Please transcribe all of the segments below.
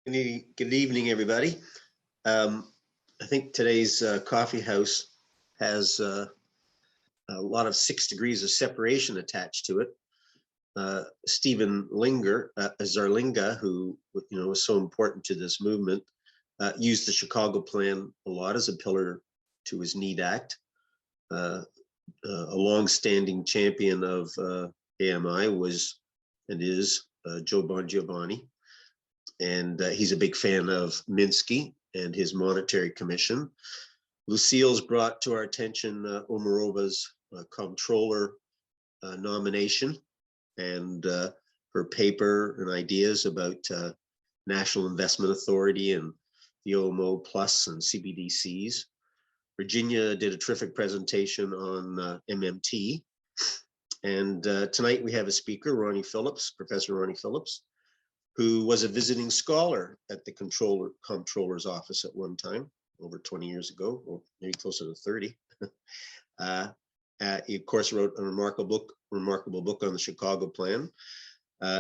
Good evening, everybody. I think today's Coffeehouse has a lot of 6 degrees of separation attached to it. Stephen Zarlinga, who was so important to this movement, used the Chicago Plan a lot as a pillar to his NEED Act. A long-standing champion of AMI was and is Joe Bongiovanni. And he's a big fan of Minsky and his monetary commission. Lucille's brought to our attention Omarova's comptroller nomination and her paper and ideas about National Investment Authority and the OMO Plus and CBDCs. Virginia did a terrific presentation on MMT. And tonight we have a speaker, Ronnie Phillips, Professor Ronnie Phillips, who was a visiting scholar at the comptroller's office at one time, over 20 years ago, or maybe closer to 30. He, of course, wrote a remarkable book on the Chicago Plan.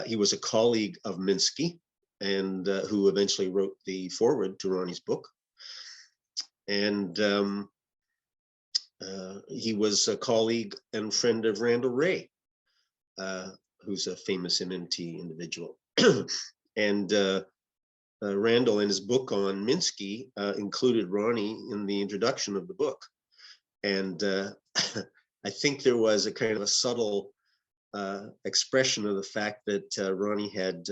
He was a colleague of Minsky, and who eventually wrote the foreword to Ronnie's book. And he was a colleague and friend of Randall Wray, who's a famous MMT individual. And Randall, in his book on Minsky, included Ronnie in the introduction of the book. And I think there was a kind of a subtle expression of the fact that Ronnie had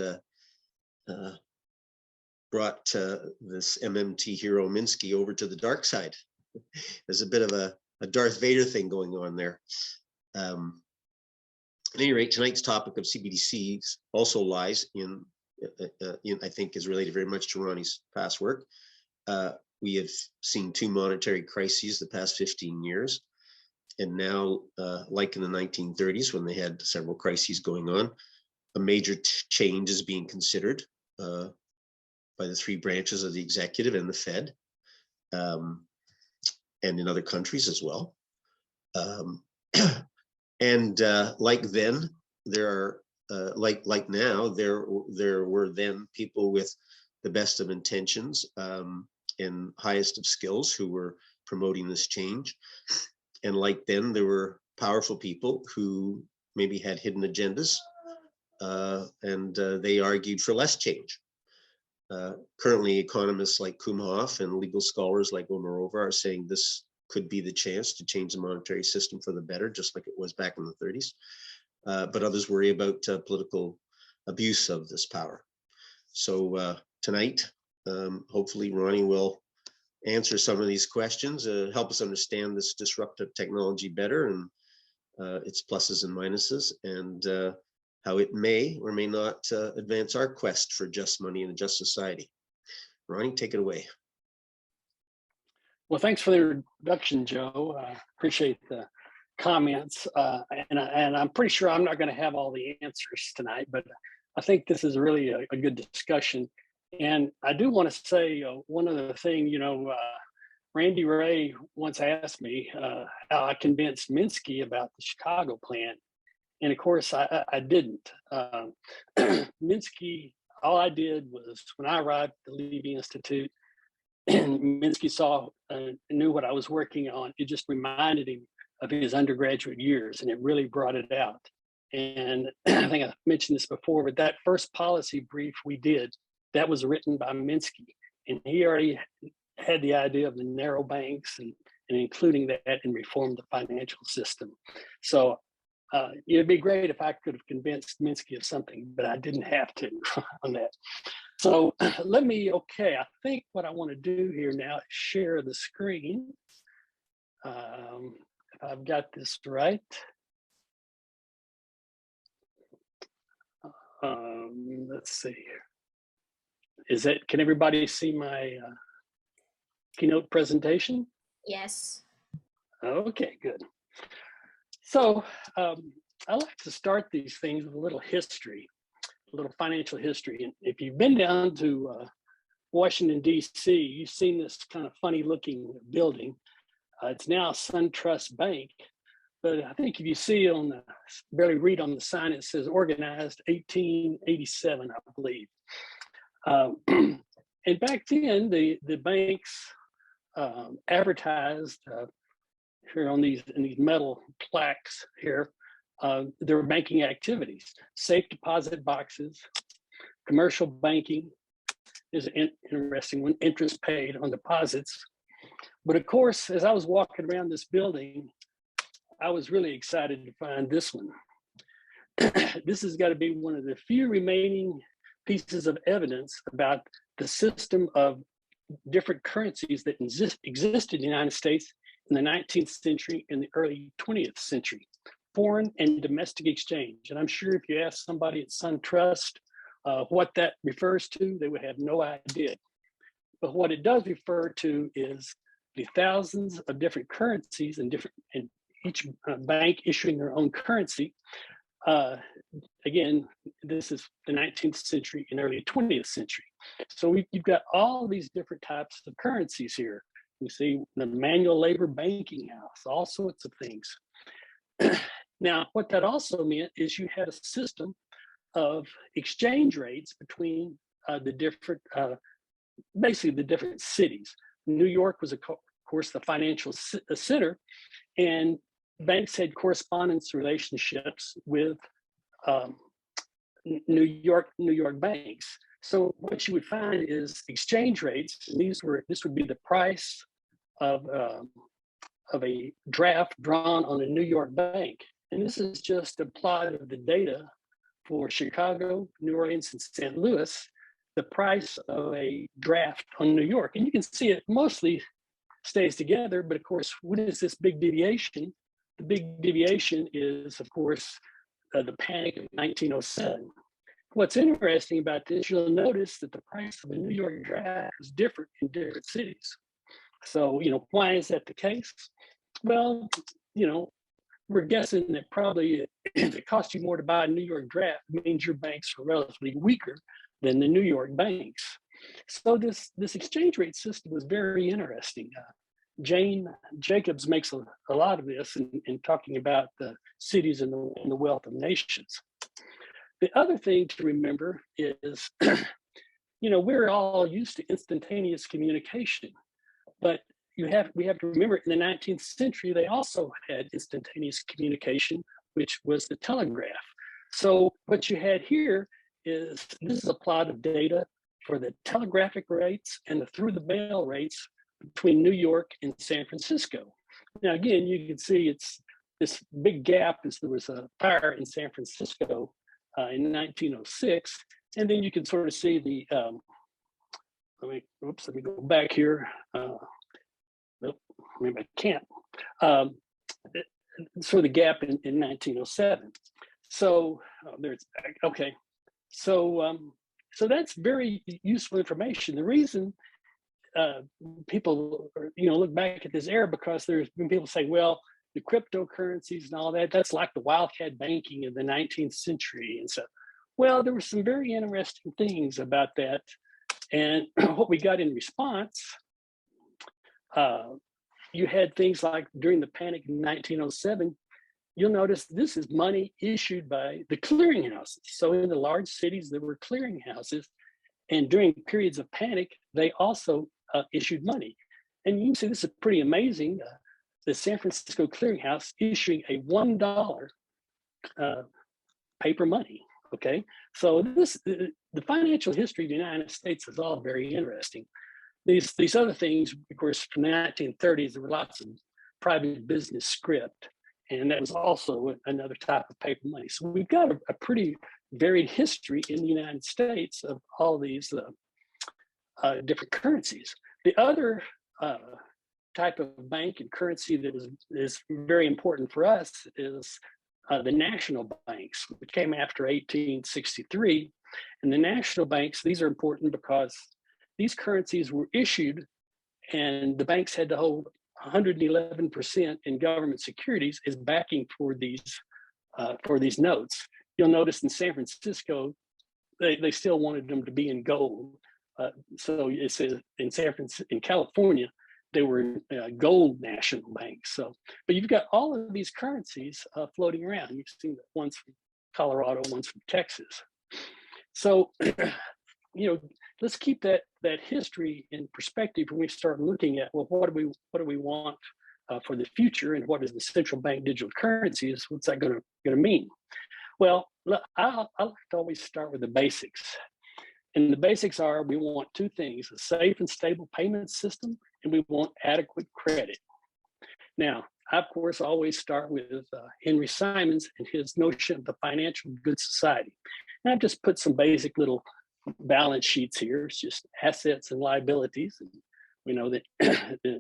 brought this MMT hero Minsky over to the dark side. There's a bit of a Darth Vader thing going on there. At any rate, tonight's topic of CBDCs also lies in I think is related very much to Ronnie's past work. We have seen 2 monetary crises the past 15 years. And now, like in the 1930s, when they had several crises going on, a major change is being considered by the 3 branches of the executive and the Fed, and in other countries as well. And like then, there are like now, there were then people with the best of intentions and highest of skills who were promoting this change. And like then, there were powerful people who maybe had hidden agendas, and they argued for less change. Currently, economists like Kumhoff and legal scholars like Omarova are saying this could be the chance to change the monetary system for the better, just like it was back in the 30s. But others worry about political abuse of this power. So tonight, hopefully Ronnie will answer some of these questions, help us understand this disruptive technology better and its pluses and minuses, and how it may or may not advance our quest for just money and a just society. Ronnie, take it away. Well, thanks for the introduction, Joe. I appreciate the comments, and I'm pretty sure I'm not going to have all the answers tonight, but I think this is really a good discussion. And I do want to say one other thing. Randy Wray once asked me how I convinced Minsky about the Chicago Plan, and of course I didn't. Minsky, all I did was, when I arrived at the Levy Institute, and Minsky saw and knew what I was working on, it just reminded him of his undergraduate years, and it really brought it out. And I think I mentioned this before, but that first policy brief we did, that was written by Minsky, and he already had the idea of the narrow banks and including that in reform the financial system. So it'd be great if I could have convinced Minsky of something, but I didn't have to on that. So I think what I want to do here now is share the screen. If I've got this right. Let's see here. Can everybody see my keynote presentation? Yes. Okay, good. So I like to start these things with a little history, a little financial history. And if you've been down to Washington, D.C., you've seen this kind of funny looking building. It's now SunTrust Bank. But I think if you see barely read on the sign, it says organized 1887, I believe. And back then, the banks advertised here on these metal plaques here their banking activities, safe deposit boxes, commercial banking is an interesting one, interest paid on deposits. But of course, as I was walking around this building, I was really excited to find this one. This has got to be one of the few remaining pieces of evidence about the system of different currencies that existed in the United States in the 19th century and the early 20th century, foreign and domestic exchange. And I'm sure if you ask somebody at SunTrust what that refers to, they would have no idea. But what it does refer to is the thousands of different currencies and each bank issuing their own currency. Again, this is the 19th century and early 20th century. So you've got all these different types of currencies here. You see the manual labor banking house, all sorts of things. Now, what that also meant is you had a system of exchange rates between the different, basically the different cities. New York was, of course, the financial center, and banks had correspondence relationships with New York banks. So what you would find is exchange rates. And this would be the price of a draft drawn on a New York bank. And this is just a plot of the data for Chicago, New Orleans, and St. Louis, the price of a draft on New York. And you can see it mostly stays together, but of course, what is this big deviation? The big deviation is, of course, the panic of 1907. What's interesting about this, you'll notice that the price of a New York draft is different in different cities. So, why is that the case? Well, we're guessing that probably if it costs you more to buy a New York draft, it means your banks are relatively weaker than the New York banks. So this exchange rate system was very interesting. Jane Jacobs makes a lot of this in talking about the cities and the wealth of nations. The other thing to remember is, we're all used to instantaneous communication, but we have to remember in the 19th century, they also had instantaneous communication, which was the telegraph. So what you had here is, this is a plot of data for the telegraphic rates and the through the mail rates between New York and San Francisco. Now, again, you can see it's this big gap as there was a fire in San Francisco in 1906. And then you can sort of see the, let me go back here. Nope, maybe I can't. Sort of the gap in 1907. So there's, okay. So that's very useful information. The reason people look back at this era, because there's been people saying, well, the cryptocurrencies and all that, that's like the wildcat banking of the 19th century. And so, well, there were some very interesting things about that. And what we got in response, you had things like during the panic in 1907, you'll notice this is money issued by the clearinghouses. So in the large cities, there were clearinghouses. And during periods of panic, they also issued money. And you can see this is pretty amazing. The San Francisco Clearinghouse issuing a $1 paper money, okay? So the financial history of the United States is all very interesting. These other things, of course, from the 1930s, there were lots of private business script, and that was also another type of paper money. So we've got a pretty varied history in the United States of all these different currencies. The other type of bank and currency that is very important for us is the national banks, which came after 1863. And the national banks, these are important because these currencies were issued and the banks had to hold 111% in government securities as backing for these notes. You'll notice in San Francisco, they still wanted them to be in gold. So it says in California, they were gold national banks. So, but you've got all of these currencies floating around. You've seen ones from Colorado, ones from Texas. So, let's keep that history in perspective when we start looking at, well, what do we want for the future, and what is the central bank digital currencies? What's that going to mean? Well, I like to always start with the basics. And the basics are, we want two things: a safe and stable payment system, and we want adequate credit. Now, I, of course, always start with Henry Simons and his notion of the financial good society. And I've just put some basic little balance sheets here. It's just assets and liabilities. And we know that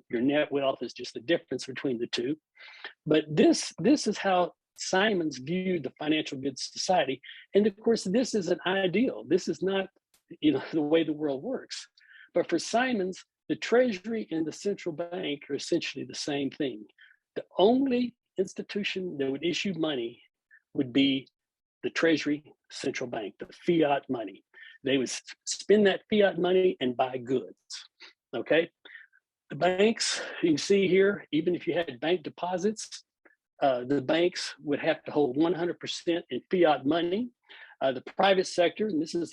your net wealth is just the difference between the two. But this is how Simons viewed the financial good society. And of course, this isn't ideal. This is not, the way the world works. But for Simons, the Treasury and the central bank are essentially the same thing. The only institution that would issue money would be the Treasury central bank, the fiat money. They would spend that fiat money and buy goods, okay? The banks, you can see here, even if you had bank deposits, the banks would have to hold 100% in fiat money. The private sector, and this is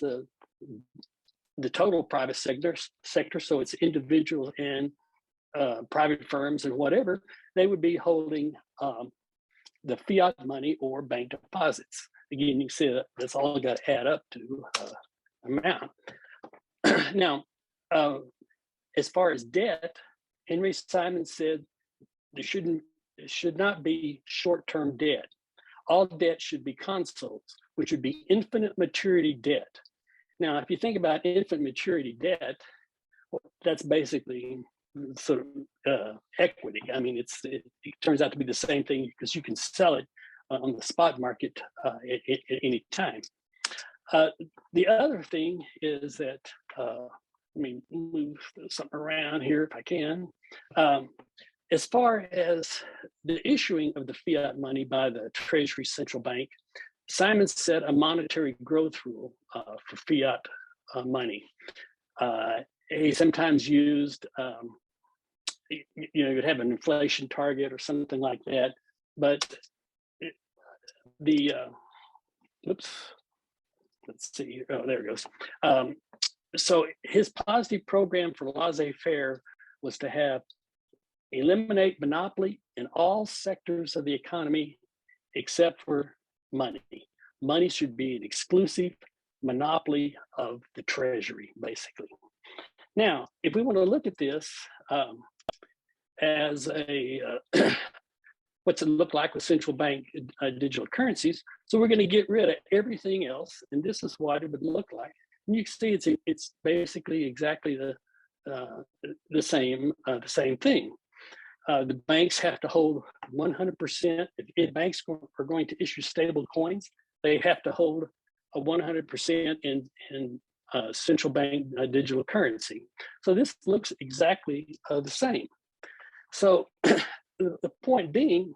the total private sector, so it's individual and private firms and whatever, they would be holding the fiat money or bank deposits. Again, you see that that's all got to add up to amount. Now, as far as debt, Henry Simons said there should not be short-term debt. All debt should be consols, which would be infinite maturity debt. Now, if you think about infinite maturity debt, well, that's basically sort of equity. I mean, it turns out to be the same thing because you can sell it on the spot market at any time. The other thing is that, let me move something around here if I can. As far as the issuing of the fiat money by the Treasury Central Bank, Simons set a monetary growth rule for fiat money. He sometimes used, you'd have an inflation target or something like that, but oops, let's see, oh, there it goes. So his positive program for laissez-faire was to eliminate monopoly in all sectors of the economy except for money. Money should be an exclusive monopoly of the Treasury, basically. Now, if we want to look at this as what's it look like with central bank digital currencies? So we're going to get rid of everything else, and this is what it would look like. And you can see it's basically exactly the same thing. The banks have to hold 100%. If banks are going to issue stable coins, they have to hold a 100% in central bank digital currency. So this looks exactly the same. So the point being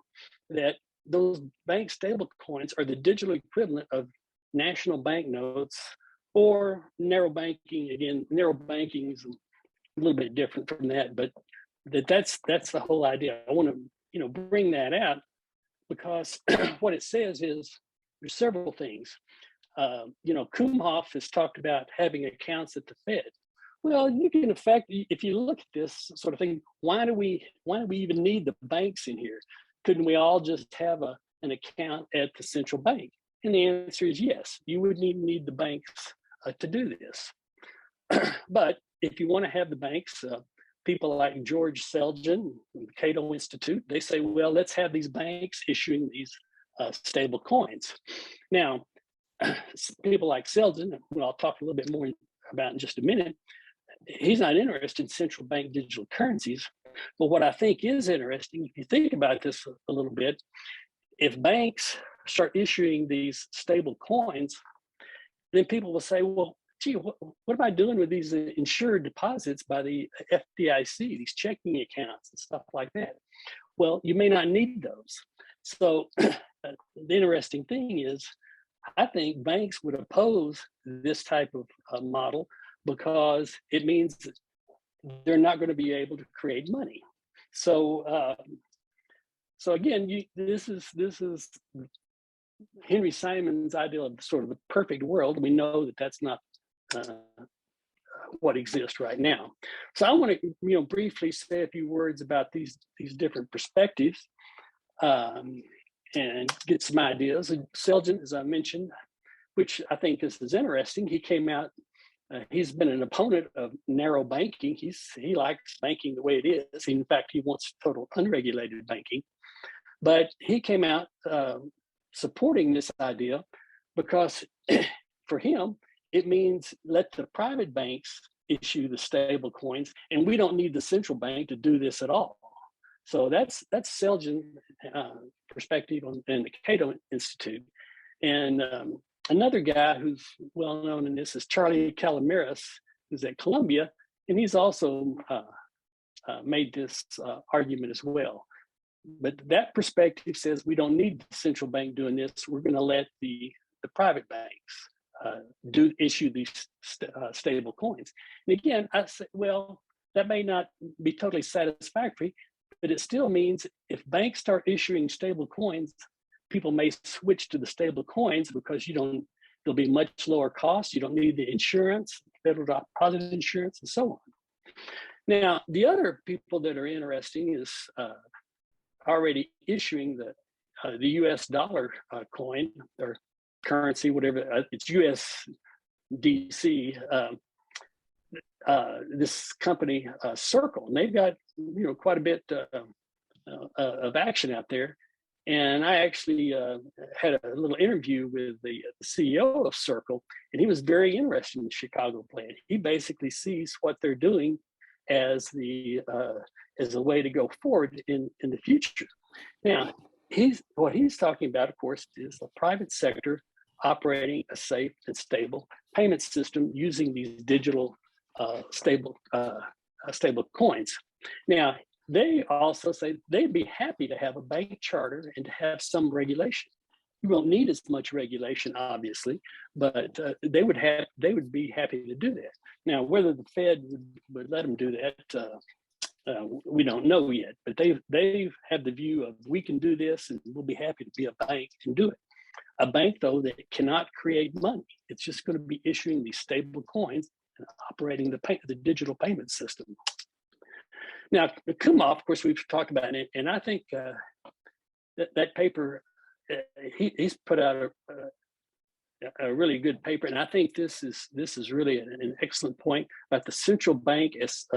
that those bank stable coins are the digital equivalent of national banknotes or narrow banking. Again, narrow banking is a little bit different from that, but that's the whole idea. I want to bring that out because what it says is there's several things. Kumhoff has talked about having accounts at the Fed. Well, you can if you look at this sort of thing, why do we even need the banks in here? Couldn't we all just have an account at the central bank? And the answer is yes. You wouldn't even need the banks to do this. But if you want to have the banks, people like George Selgin, the Cato Institute, they say, well, let's have these banks issuing these stable coins. Now, people like Selgin, who I'll talk a little bit more about in just a minute, he's not interested in central bank digital currencies. But what I think is interesting, if you think about this a little bit, if banks start issuing these stable coins, then people will say, well, gee, what am I doing with these insured deposits by the FDIC, these checking accounts and stuff like that? Well, you may not need those. So the interesting thing is, I think banks would oppose this type of model because it means that they're not going to be able to create money. So, again, this is Henry Simons' idea of sort of the perfect world. We know that that's not what exists right now. So I want to briefly say a few words about these different perspectives and get some ideas. And Selgin, as I mentioned, which I think is interesting, he came out. He's been an opponent of narrow banking. He likes banking the way it is. In fact, he wants total unregulated banking. But he came out supporting this idea because for him, it means let the private banks issue the stable coins, and we don't need the central bank to do this at all. So that's Selgin perspective in the Cato Institute. And another guy who's well known in this is Charlie Calamares, who's at Columbia, and he's also made this argument as well. But that perspective says we don't need the central bank doing this. We're going to let the private banks issue these stable coins. And again, I say, well, that may not be totally satisfactory, but it still means if banks start issuing stable coins, people may switch to the stable coins because there'll be much lower costs. You don't need the insurance, federal deposit insurance, and so on. Now, the other people that are interesting is already issuing the US dollar coin or currency, whatever, it's USDC, this company Circle, and they've got quite a bit of action out there. And I actually had a little interview with the CEO of Circle, and he was very interested in the Chicago plan. He basically sees what they're doing as a way to go forward in the future. Now, what he's talking about, of course, is the private sector operating a safe and stable payment system using these digital stable coins. Now, they also say they'd be happy to have a bank charter and to have some regulation. You won't need as much regulation, obviously, but they would be happy to do that. Now, whether the Fed would let them do that, we don't know yet. But they have the view of we can do this, and we'll be happy to be a bank and do it. A bank, though, that cannot create money. It's just going to be issuing these stable coins and operating the digital payment system. Now, Kumhof, of course, we've talked about it, and I think that paper, he's put out a really good paper, and I think this is really an excellent point about the central bank as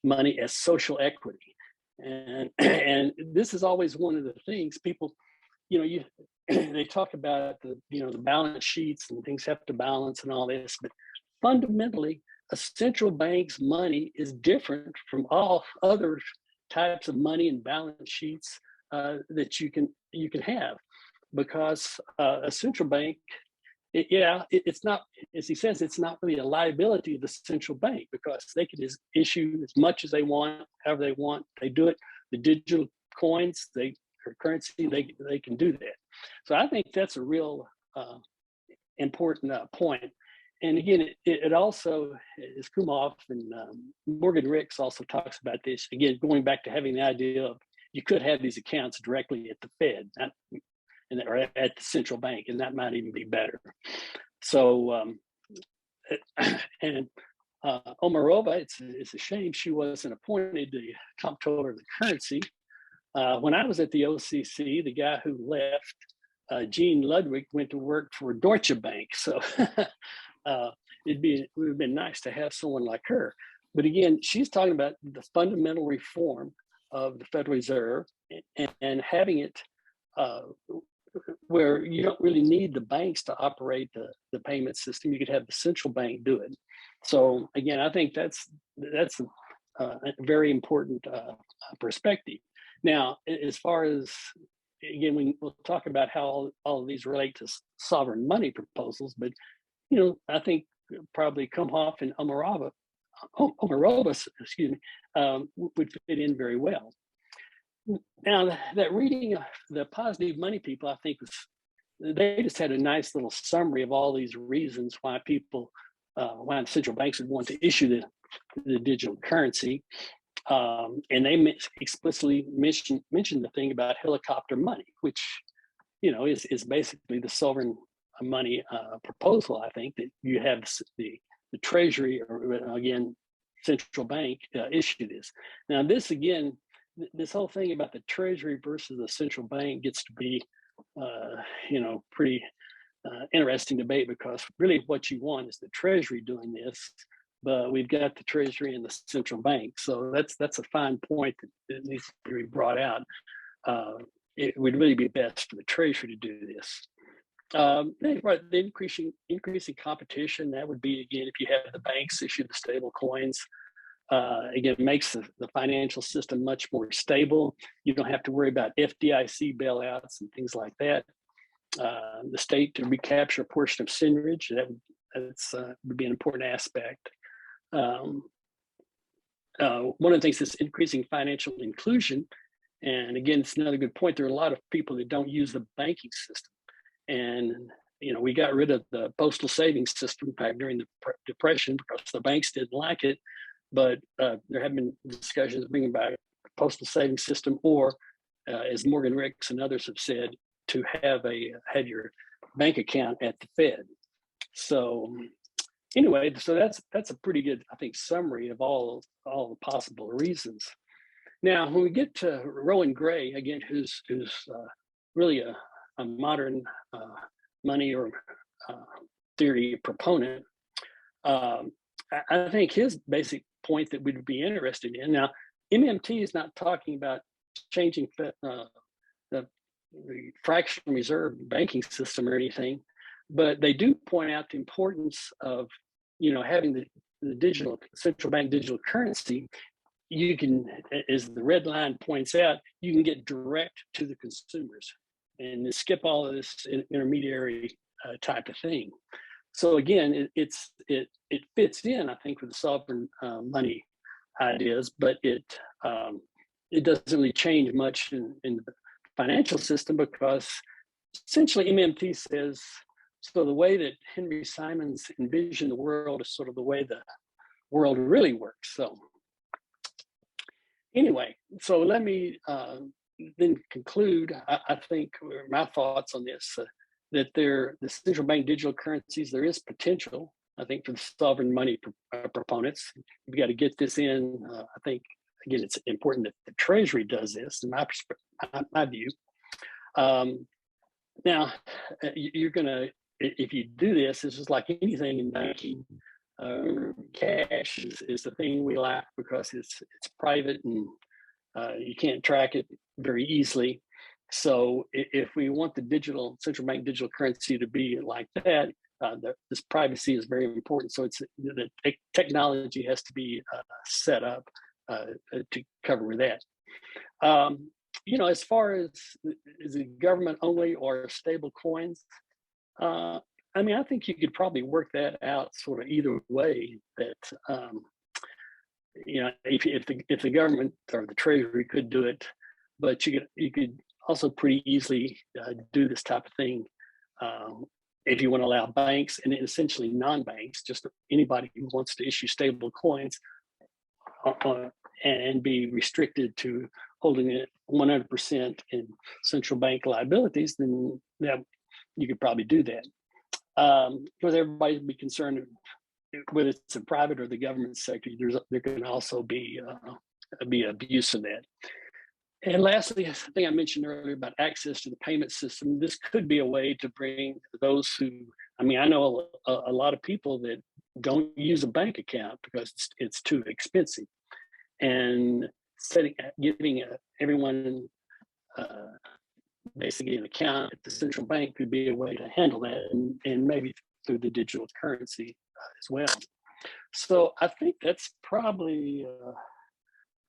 money as social equity, and this is always one of the things people, they talk about the balance sheets and things have to balance and all this, but fundamentally, a central bank's money is different from all other types of money and balance sheets that you can have, because a central bank, it's not, as he says, it's not really a liability of the central bank because they can just issue as much as they want, however they want. They do it. The digital coins, or currency, they can do that. So I think that's a real important point. And again, it also, as Kumhof and Morgan Ricks also talks about this, again, going back to having the idea of you could have these accounts directly at the Fed or at the central bank, and that might even be better. So, and Omarova, it's a shame she wasn't appointed the comptroller of the currency. When I was at the OCC, the guy who left, Gene Ludwig, went to work for Deutsche Bank. So it would have been nice to have someone like her. But again, she's talking about the fundamental reform of the Federal Reserve and having it where you don't really need the banks to operate the payment system. You could have the central bank do it. So again, I think that's a very important perspective. Now, as far as, again, we'll talk about how all of these relate to sovereign money proposals, but I think probably Kumhof and Omarova, would fit in very well. Now, that reading of the Positive Money people, I think they just had a nice little summary of all these reasons why why central banks would want to issue the digital currency. And they explicitly mentioned the thing about helicopter money, which, is basically the sovereign money proposal. I think that you have the the Treasury, or again, central bank issue this. Now, this again, this whole thing about the Treasury versus the central bank gets to be, pretty interesting debate, because really what you want is the Treasury doing this, but we've got the Treasury and the central bank. So that's a fine point that needs to be brought out. It would really be best for the Treasury to do this. The increasing competition, that would be, again, if you have the banks issue the stable coins, again, makes the financial system much more stable. You don't have to worry about FDIC bailouts and things like that. The state to recapture a portion of seigniorage, would be an important aspect. One of the things is increasing financial inclusion. And again, it's another good point. There are a lot of people that don't use the banking system. And, we got rid of the postal savings system back during the Depression because the banks didn't like it. But there have been discussions bringing back the postal savings system, or as Morgan Ricks and others have said, to have your bank account at the Fed. So anyway, so that's a pretty good, I think, summary of all the possible reasons. Now, when we get to Rowan Gray, again, who's really a modern money or theory proponent, I think his basic point that we'd be interested in. Now, MMT is not talking about changing the fractional reserve banking system or anything, but they do point out the importance of, having the digital central bank digital currency. You can, as the red line points out, you can get direct to the consumers and skip all of this intermediary type of thing. So again, it fits in, I think, with the sovereign money ideas, but it doesn't really change much in the financial system, because essentially MMT says, so the way that Henry Simons envisioned the world is sort of the way the world really works. So anyway, so let me then conclude, I think, my thoughts on this, that the central bank digital currencies, there is potential, I think, for the sovereign money proponents. We've got to get this in. I think, again, it's important that the Treasury does this, in my view. Now, you're going to, if you do this, it's just like anything in banking. Cash is the thing we lack because it's private and you can't track it very easily. So if we want the central bank digital currency to be like that, this privacy is very important. So the technology has to be set up to cover that. As far as is it government only or stable coins? I think you could probably work that out sort of either way. That if the government or the Treasury could do it, but you could also pretty easily do this type of thing if you want to allow banks and essentially non-banks, just anybody who wants to issue stable coins and be restricted to holding it 100% in central bank liabilities, then you could probably do that. Because everybody would be concerned whether it's the private or the government sector. There can also be abuse of that. And lastly, I think I mentioned earlier about access to the payment system. This could be a way to bring those who, I know a lot of people that don't use a bank account because it's too expensive. And giving everyone basically an account at the central bank could be a way to handle that, and maybe through the digital currency as well. So I think that's probably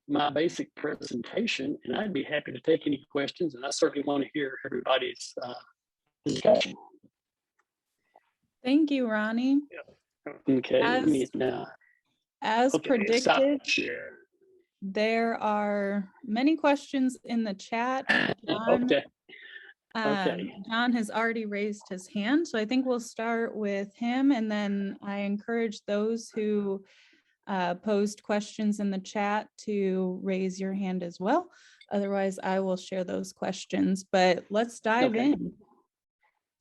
my basic presentation, and I'd be happy to take any questions, and I certainly want to hear everybody's discussion. Thank you, Ronnie. Okay. As predicted, there are many questions in the chat. John has already raised his hand, so I think we'll start with him, and then I encourage those who posed questions in the chat to raise your hand as well. Otherwise, I will share those questions, but let's dive in.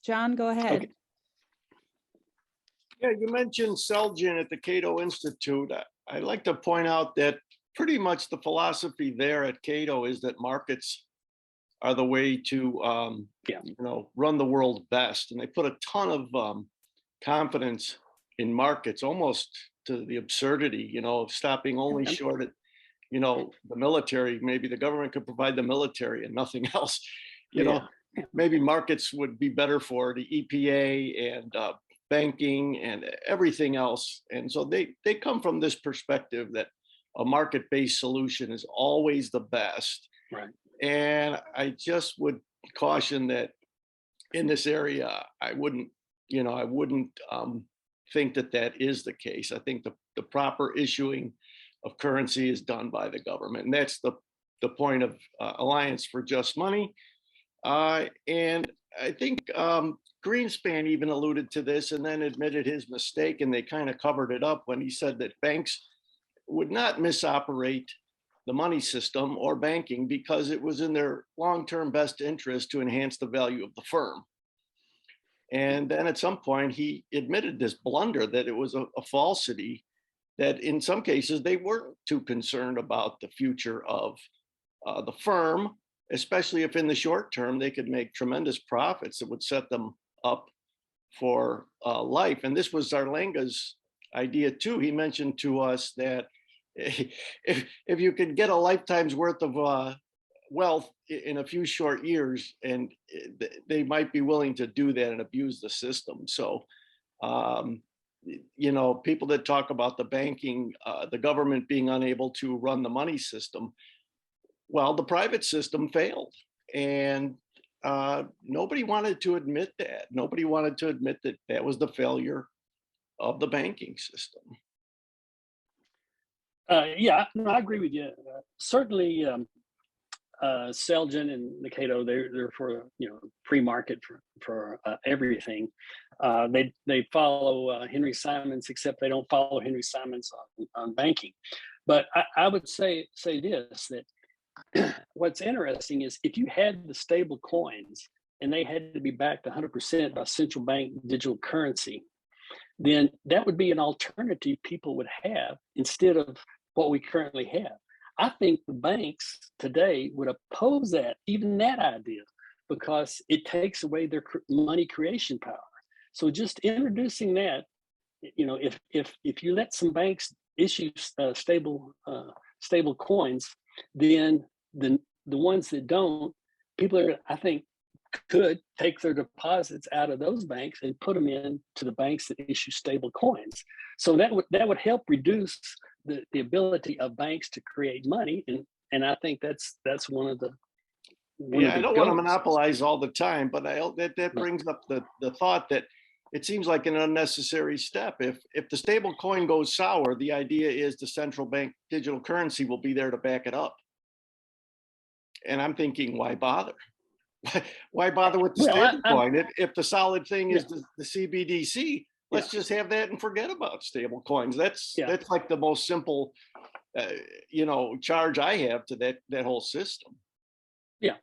John, go ahead. Yeah, you mentioned Selgin at the Cato Institute. I'd like to point out that pretty much the philosophy there at Cato is that markets are the way to, run the world best. And they put a ton of confidence in markets, almost to the absurdity, of stopping only short at, the military. Maybe the government could provide the military and nothing else. Maybe markets would be better for the EPA and banking and everything else. And so they come from this perspective that a market-based solution is always the best. Right. And I just would caution that in this area, I wouldn't think that that is the case. I think the proper issuing of currency is done by the government. And that's the point of Alliance for Just Money. And I think Greenspan even alluded to this and then admitted his mistake, and they kind of covered it up when he said that banks would not misoperate the money system or banking because it was in their long-term best interest to enhance the value of the firm. And then at some point, he admitted this blunder that it was a falsity, that in some cases they weren't too concerned about the future of the firm, especially if in the short term they could make tremendous profits that would set them up for life. And this was Zarlenga's idea too. He mentioned to us that if you could get a lifetime's worth of wealth in a few short years, and they might be willing to do that and abuse the system. So, people that talk about the banking, the government being unable to run the money system, well, the private system failed, and nobody wanted to admit that. Nobody wanted to admit that that was the failure of the banking system. I agree with you. Certainly, Selgin and the Cato, they're for free market for everything. They follow Henry Simons, except they don't follow Henry Simons on banking. But I would say this, that what's interesting is if you had the stable coins and they had to be backed 100% by central bank digital currency, then that would be an alternative people would have instead of what we currently have. I think the banks today would oppose that, even that idea, because it takes away their money creation power. So just introducing that, if you let some banks issue stable coins, then the ones that don't, people are, I think, could take their deposits out of those banks and put them into the banks that issue stable coins. So that would help reduce the ability of banks to create money, and I think that's one of the I don't want to monopolize all the time, but that brings up the thought that it seems like an unnecessary step. If the stable coin goes sour, the idea is the central bank digital currency will be there to back it up. And I'm thinking, why bother? Why bother with the stable coin? If the solid thing is the CBDC, let's just have that and forget about stable coins. That's like the most simple, charge I have to that whole system. Yeah.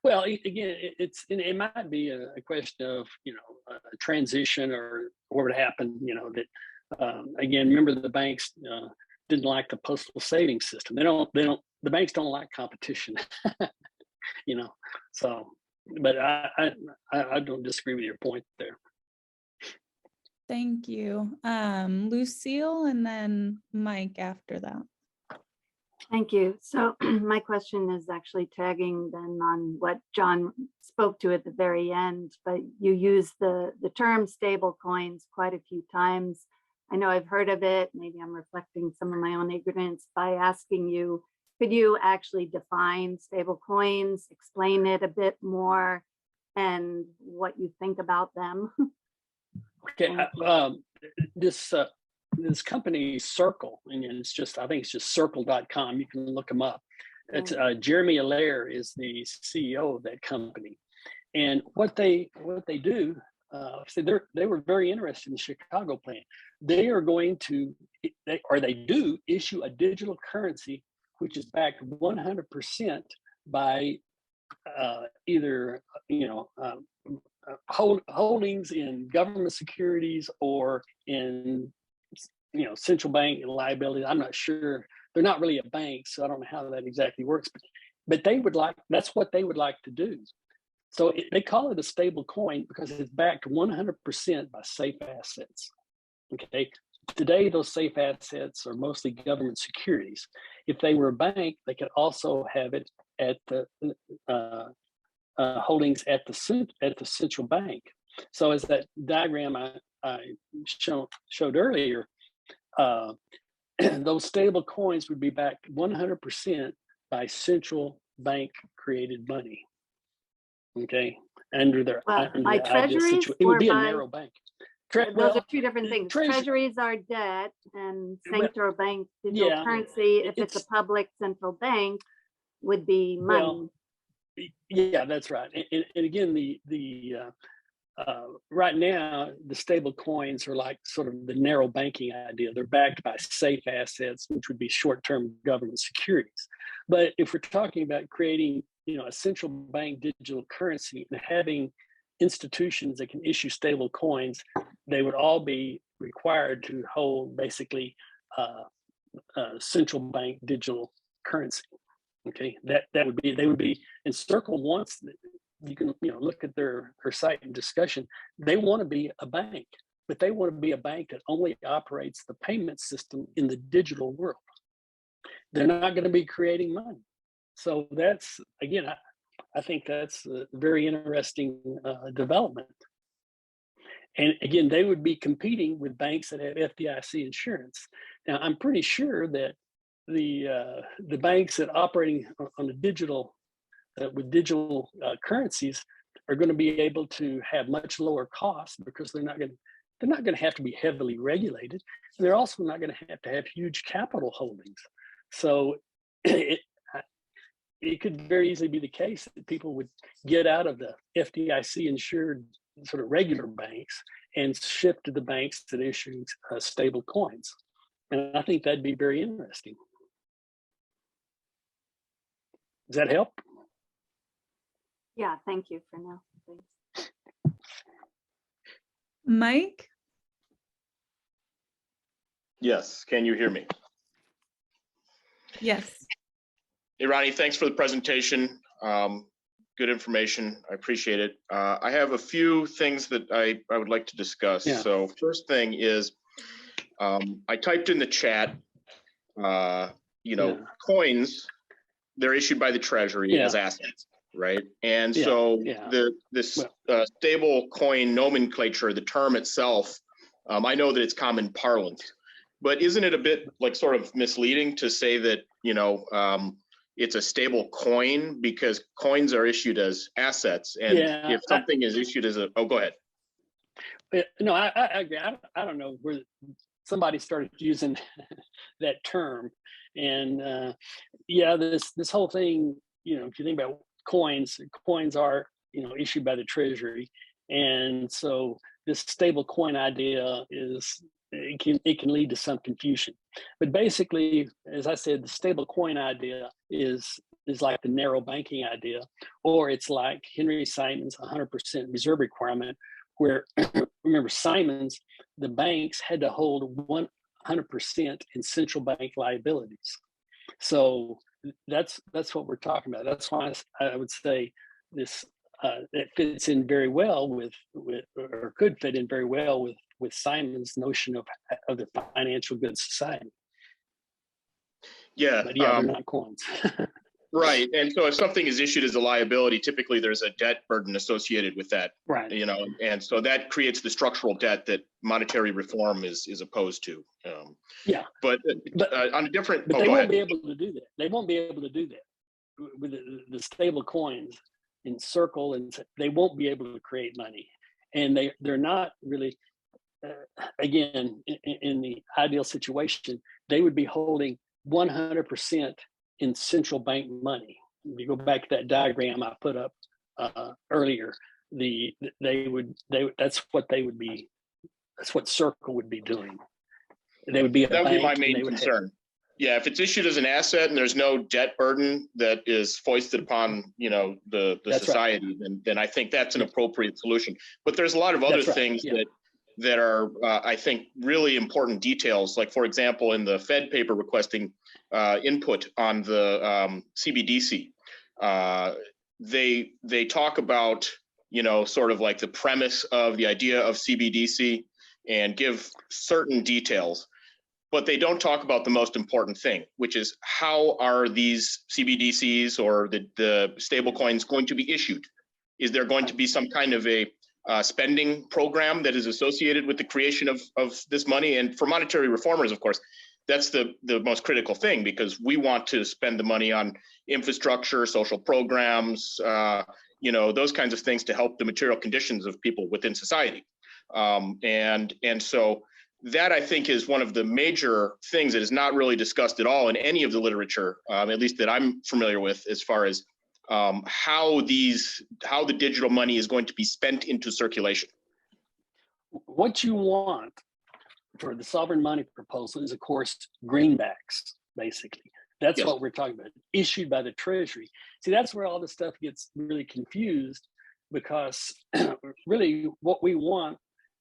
Well, again, it might be a question of a transition or what would happen. That again, remember the banks didn't like the postal savings system. The banks don't like competition. So. But I don't disagree with your point there. Thank you. Lucille, and then Mike after that. Thank you. So my question is actually tagging then on what John spoke to at the very end, but you use the term stable coins quite a few times. I know I've heard of it. Maybe I'm reflecting some of my own ignorance by asking you, could you actually define stable coins, explain it a bit more, and what you think about them? Okay, this company Circle, and I think it's just circle.com. You can look them up. It's Jeremy Allaire is the CEO of that company, and what they do. They were very interested in the Chicago plan. They are going to, they do issue a digital currency which is backed 100% by either holdings in government securities or in, central bank liabilities. I'm not sure. They're not really a bank, so I don't know how that exactly works. But that's what they would like to do. So they call it a stable coin because it's backed 100% by safe assets. Okay. Today, those safe assets are mostly government securities. If they were a bank, they could also have it at the holdings at the central bank. So as that diagram I showed earlier, those stable coins would be backed 100% by central bank created money. Okay, under their by treasuries, it would be a by, narrow bank. those are two different things. Treasuries are debt, and Central Bank Digital Currency, if it's a public central bank, would be money. Yeah, that's right. And again, right now, the stable coins are like sort of the narrow banking idea. They're backed by safe assets, which would be short-term government securities. But if we're talking about creating, a central bank digital currency and having institutions that can issue stable coins, they would all be required to hold basically central bank digital currency. Okay, they would be, and Circle wants, you can look at their site and discussion. They want to be a bank, but they want to be a bank that only operates the payment system in the digital world. They're not going to be creating money. So that's, again, I think that's a very interesting development. And again, they would be competing with banks that have FDIC insurance. Now, I'm pretty sure that the banks that operating on the digital with digital currencies are going to be able to have much lower costs because they're not going to have to be heavily regulated. They're also not going to have huge capital holdings. So it could very easily be the case that people would get out of the FDIC insured sort of regular banks and shift to the banks that issue stable coins. And I think that'd be very interesting. Does that help? Yeah, thank you for now. Thanks. Mike? Yes, can you hear me? Yes. Hey, Ronnie, thanks for the presentation. Good information. I appreciate it. I have a few things that I would like to discuss. Yeah. So first thing is, I typed in the chat, coins, they're issued by the Treasury as assets, right? And so this stable coin nomenclature, the term itself, I know that it's common parlance, but isn't it a bit like sort of misleading to say that, it's a stable coin because coins are issued as assets, and if something is issued as a, go ahead. No, I agree. I don't know where somebody started using that term, and this whole thing, if you think about coins are issued by the Treasury, and so this stable coin idea it can lead to some confusion. But basically, as I said, the stable coin idea is like the narrow banking idea, or it's like Henry Simon's 100% reserve requirement, where remember Simon's, the banks had to hold 100% in central bank liabilities. So that's what we're talking about. That's why I would say this it fits in very well with or could fit in very well with Simon's notion of the financial goods society. Yeah, but they're not coins. Right, and so if something is issued as a liability, typically there's a debt burden associated with that. Right. And so that creates the structural debt that monetary reform is opposed to. But on a different. But they won't be able to do that. They won't be able to do that with the stable coins in Circle, and they won't be able to create money, and they're not really. Again, in the ideal situation, they would be holding 100% in central bank money. If you go back to that diagram I put up earlier, that's what Circle would be doing. They would be a bank. That would be my main concern. Yeah, if it's issued as an asset and there's no debt burden that is foisted upon, the That's society, then I think that's an appropriate solution. But there's a lot of other That's right, things yeah. that are, I think, really important details. Like, for example, in the Fed paper requesting input on the CBDC, they talk about, sort of like the premise of the idea of CBDC and give certain details. But they don't talk about the most important thing, which is how are these CBDCs or the stable coins going to be issued? Is there going to be some kind of a spending program that is associated with the creation of this money? And for monetary reformers, of course, that's the most critical thing, because we want to spend the money on infrastructure, social programs, those kinds of things to help the material conditions of people within society. And so that, I think, is one of the major things that is not really discussed at all in any of the literature, at least that I'm familiar with, as far as how the digital money is going to be spent into circulation. What you want for the sovereign money proposal is, of course, greenbacks, basically. That's Yes. what we're talking about, issued by the Treasury. See, that's where all this stuff gets really confused, because really what we want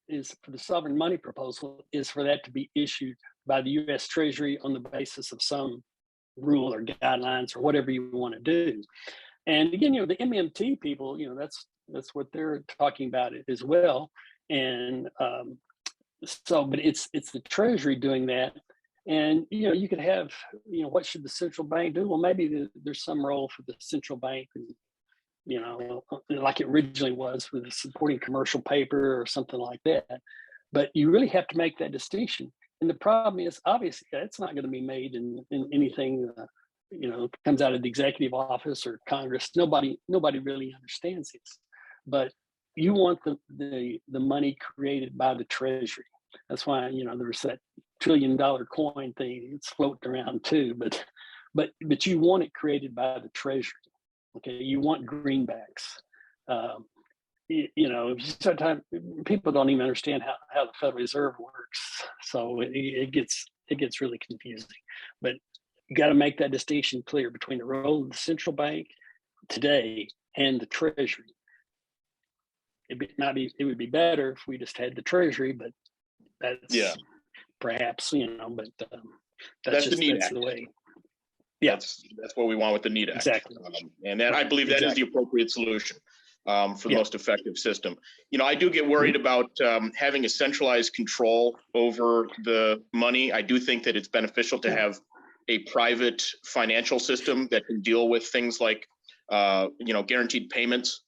is for the sovereign money proposal is for that to be issued by the US Treasury on the basis of some rule or guidelines or whatever you want to do. And again, the MMT people, that's what they're talking about as well. And but it's the Treasury doing that. And, you could have, what should the central bank do? Well, maybe there's some role for the central bank, like it originally was with supporting commercial paper or something like that. But you really have to make that distinction. And the problem is, obviously, it's not going to be made in anything, comes out of the executive office or Congress. Nobody really understands this. But you want the money created by the Treasury. That's why, there's that $1 trillion coin thing. It's floating around too. But you want it created by the Treasury. Okay, you want greenbacks. If you start time, people don't even understand how the Federal Reserve works, so it gets really confusing. But you got to make that distinction clear between the role of the central bank today and the Treasury. It would be better if we just had the Treasury, but that's perhaps but that's the way. Yeah, that's what we want with the NEED Act. Exactly. And that, I believe, that is the appropriate solution for the most effective system. I do get worried about having a centralized control over the money. I do think that it's beneficial to have a private financial system that can deal with things like, guaranteed payments,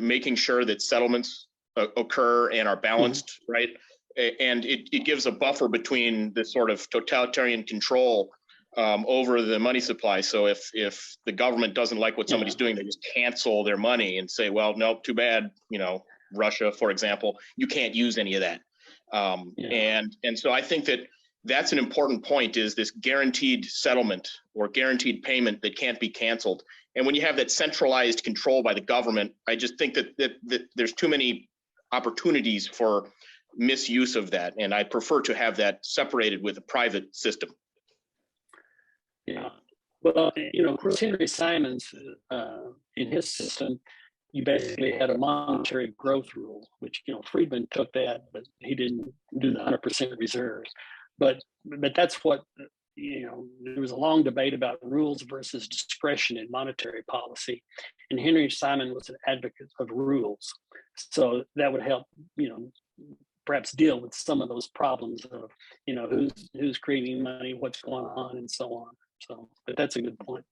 making sure that settlements occur and are balanced, right? And it gives a buffer between the sort of totalitarian control over the money supply. So if the government doesn't like what somebody's doing, they just cancel their money and say, well, nope, too bad. Russia, for example, you can't use any of that. And so I think that that's an important point, is this guaranteed settlement or guaranteed payment that can't be canceled. And when you have that centralized control by the government, I just think that there's too many opportunities for misuse of that. And I prefer to have that separated with a private system. Yeah, well, of course, Henry Simons, in his system, you basically had a monetary growth rule, which, Friedman took that, but he didn't do the 100% reserves. But that's what, there was a long debate about rules versus discretion in monetary policy. And Henry Simon was an advocate of rules. So that would help, perhaps deal with some of those problems of, who's creating money, what's going on, and so on. So, but that's a good point.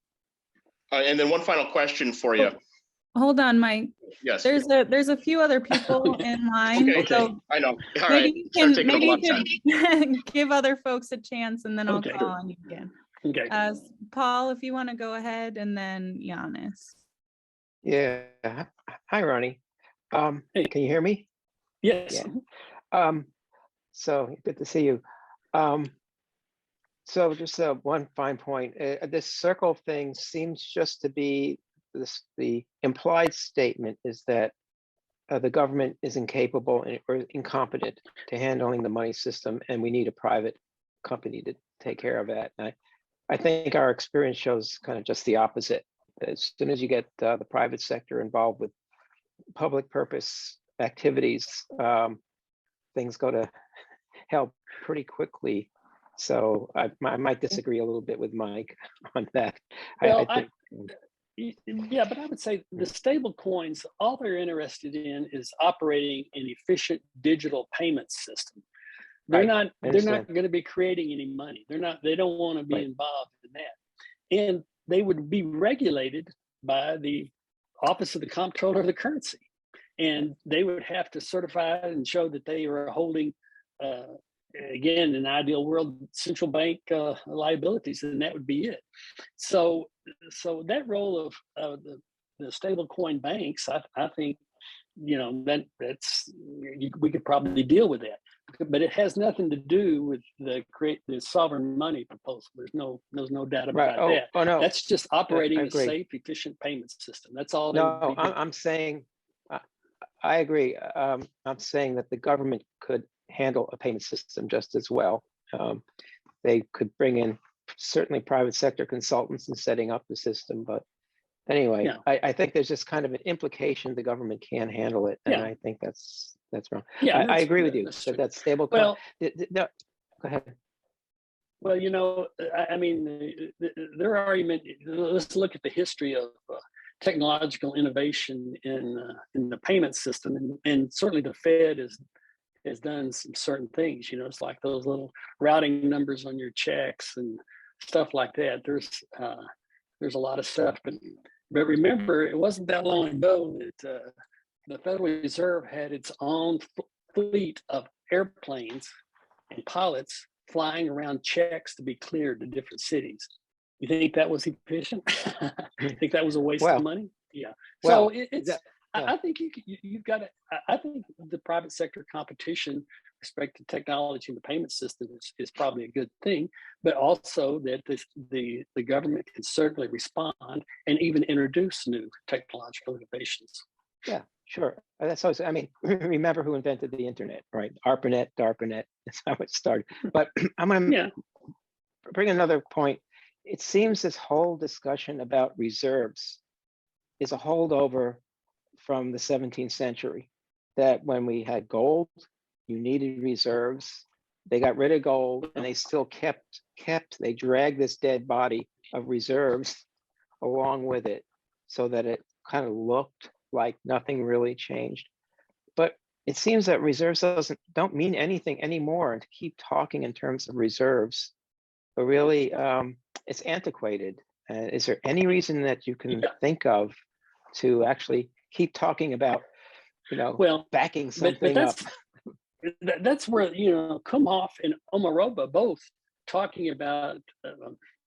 And then one final question for you. Hold on, Mike. Yes. There's a few other people in line. Okay. So I know. All maybe right. you can give other folks a chance, and then I'll call on you again. Okay. Paul, if you want to go ahead, and then Giannis. Yeah. Hi, Ronnie. Hey. Can you hear me? Yes. Yeah. So good to see you. So just one fine point. This circle thing seems just to be the implied statement is that the government is incapable or incompetent to handling the money system, and we need a private company to take care of that. And I think our experience shows kind of just the opposite. As soon as you get the private sector involved with public purpose activities, things go to hell pretty quickly. So I might disagree a little bit with Mike on that. Well, I think. Yeah, but I would say the stable coins, all they're interested in is operating an efficient digital payment system. They're not going to be creating any money. They don't want to be involved in that. And they would be regulated by the Office of the Comptroller of the Currency. And they would have to certify and show that they are holding, again, in an ideal world, central bank liabilities, and that would be it. So that role of the stable coin banks, I think, we could probably deal with that, but it has nothing to do with the sovereign money proposal. There's no doubt about that. Oh no, that's just operating a safe, efficient payment system. That's all. No, I'm saying, I agree. I'm saying that the government could handle a payment system just as well. They could bring in certainly private sector consultants in setting up the system, but anyway, I think there's just kind of an implication the government can handle it, and I think that's wrong. Yeah, I agree with you that stable. Well, no, go ahead. Well, I mean, their argument. Let's look at the history of technological innovation in the payment system, and certainly the Fed has done some certain things. It's like those little routing numbers on your checks and stuff like that. There's a lot of stuff, but remember, it wasn't that long ago that the Federal Reserve had its own fleet of airplanes and pilots flying around checks to be cleared to different cities. You think that was efficient? You think that was a waste of money? Yeah. So I think you've got to. I think the private sector competition with respect to technology and the payment system is probably a good thing, but also that the government can certainly respond and even introduce new technological innovations. Yeah, sure. That's always. I mean, remember who invented the internet, right? ARPANET, DARPANET. That's how it started. But I'm going to bring another point. It seems this whole discussion about reserves is a holdover from the 17th century, that when we had gold, you needed reserves. They got rid of gold and they still they dragged this dead body of reserves along with it so that it kind of looked like nothing really changed. But it seems that reserves don't mean anything anymore, and to keep talking in terms of reserves, but really it's antiquated. Is there any reason that you can think of to actually keep talking about, backing something up? That's where, Kumhoff and Omarova both talking about,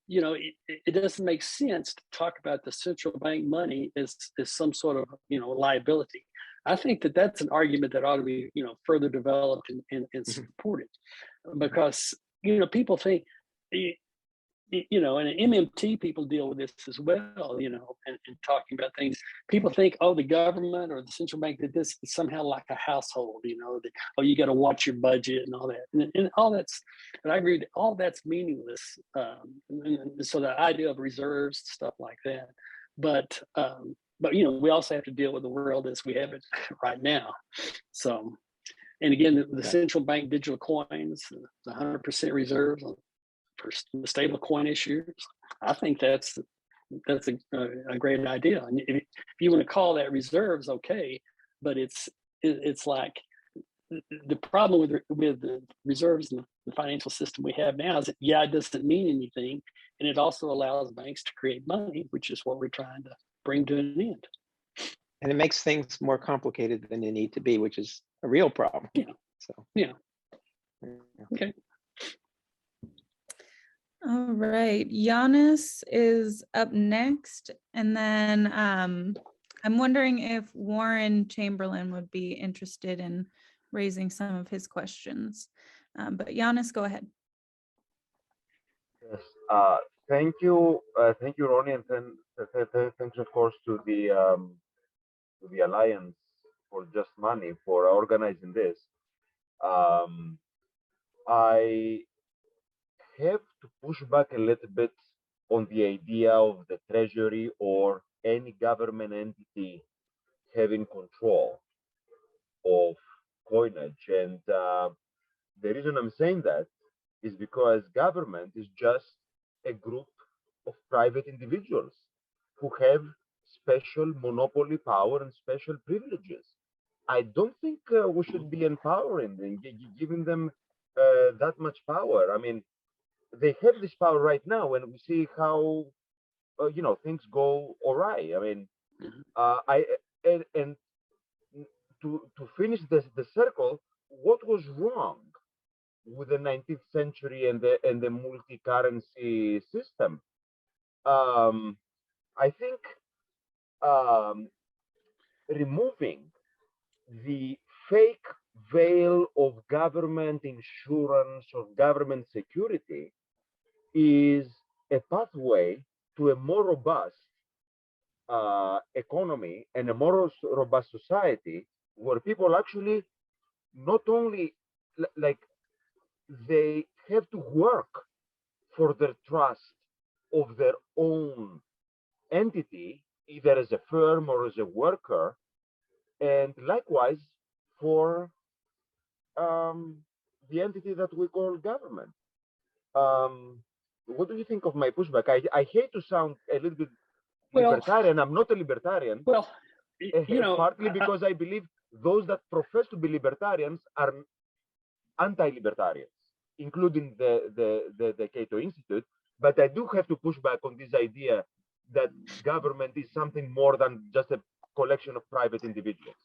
it doesn't make sense to talk about the central bank money as some sort of, liability. I think that's an argument that ought to be, further developed and supported, because, people think, and MMT people deal with this as well, and talking about things. People think, the government or the central bank did this is somehow like a household, that, you got to watch your budget and all that. And all that's, and I agree, all that's meaningless. And so the idea of reserves, stuff like that. But we also have to deal with the world as we have it right now. So, and again, the central bank digital coins, the 100% reserves for the stable coin issues, I think that's a great idea. And if you want to call that reserves, okay, but it's like the problem with the reserves and the financial system we have now is that it doesn't mean anything, and it also allows banks to create money, which is what we're trying to bring to an end. And it makes things more complicated than they need to be, which is a real problem. Okay. All right, Giannis is up next, and then I'm wondering if Warren Chamberlain would be interested in raising some of his questions. But Giannis, go ahead. Yes, thank you, Ronnie, and thanks of course to the Alliance for Just Money for organizing this. have to push back a little bit on the idea of the treasury or any government entity having control of coinage. And the reason I'm saying that is because government is just a group of private individuals who have special monopoly power and special privileges. I don't think we should be empowering them, giving them that much power. I mean, they have this power right now, and we see how things go awry. I mean, and to finish the circle, what was wrong with the 19th century and the multi-currency system? I think removing the fake veil of government insurance or government security is a pathway to a more robust economy and a more robust society, where people actually not only like they have to work for the trust of their own entity, either as a firm or as a worker, and likewise for the entity that we call government. What do you think of my pushback? I hate to sound a little bit libertarian. I'm not a libertarian. Well, partly because I believe those that profess to be libertarians are anti-libertarians, including the Cato Institute. But I do have to push back on this idea that government is something more than just a collection of private individuals,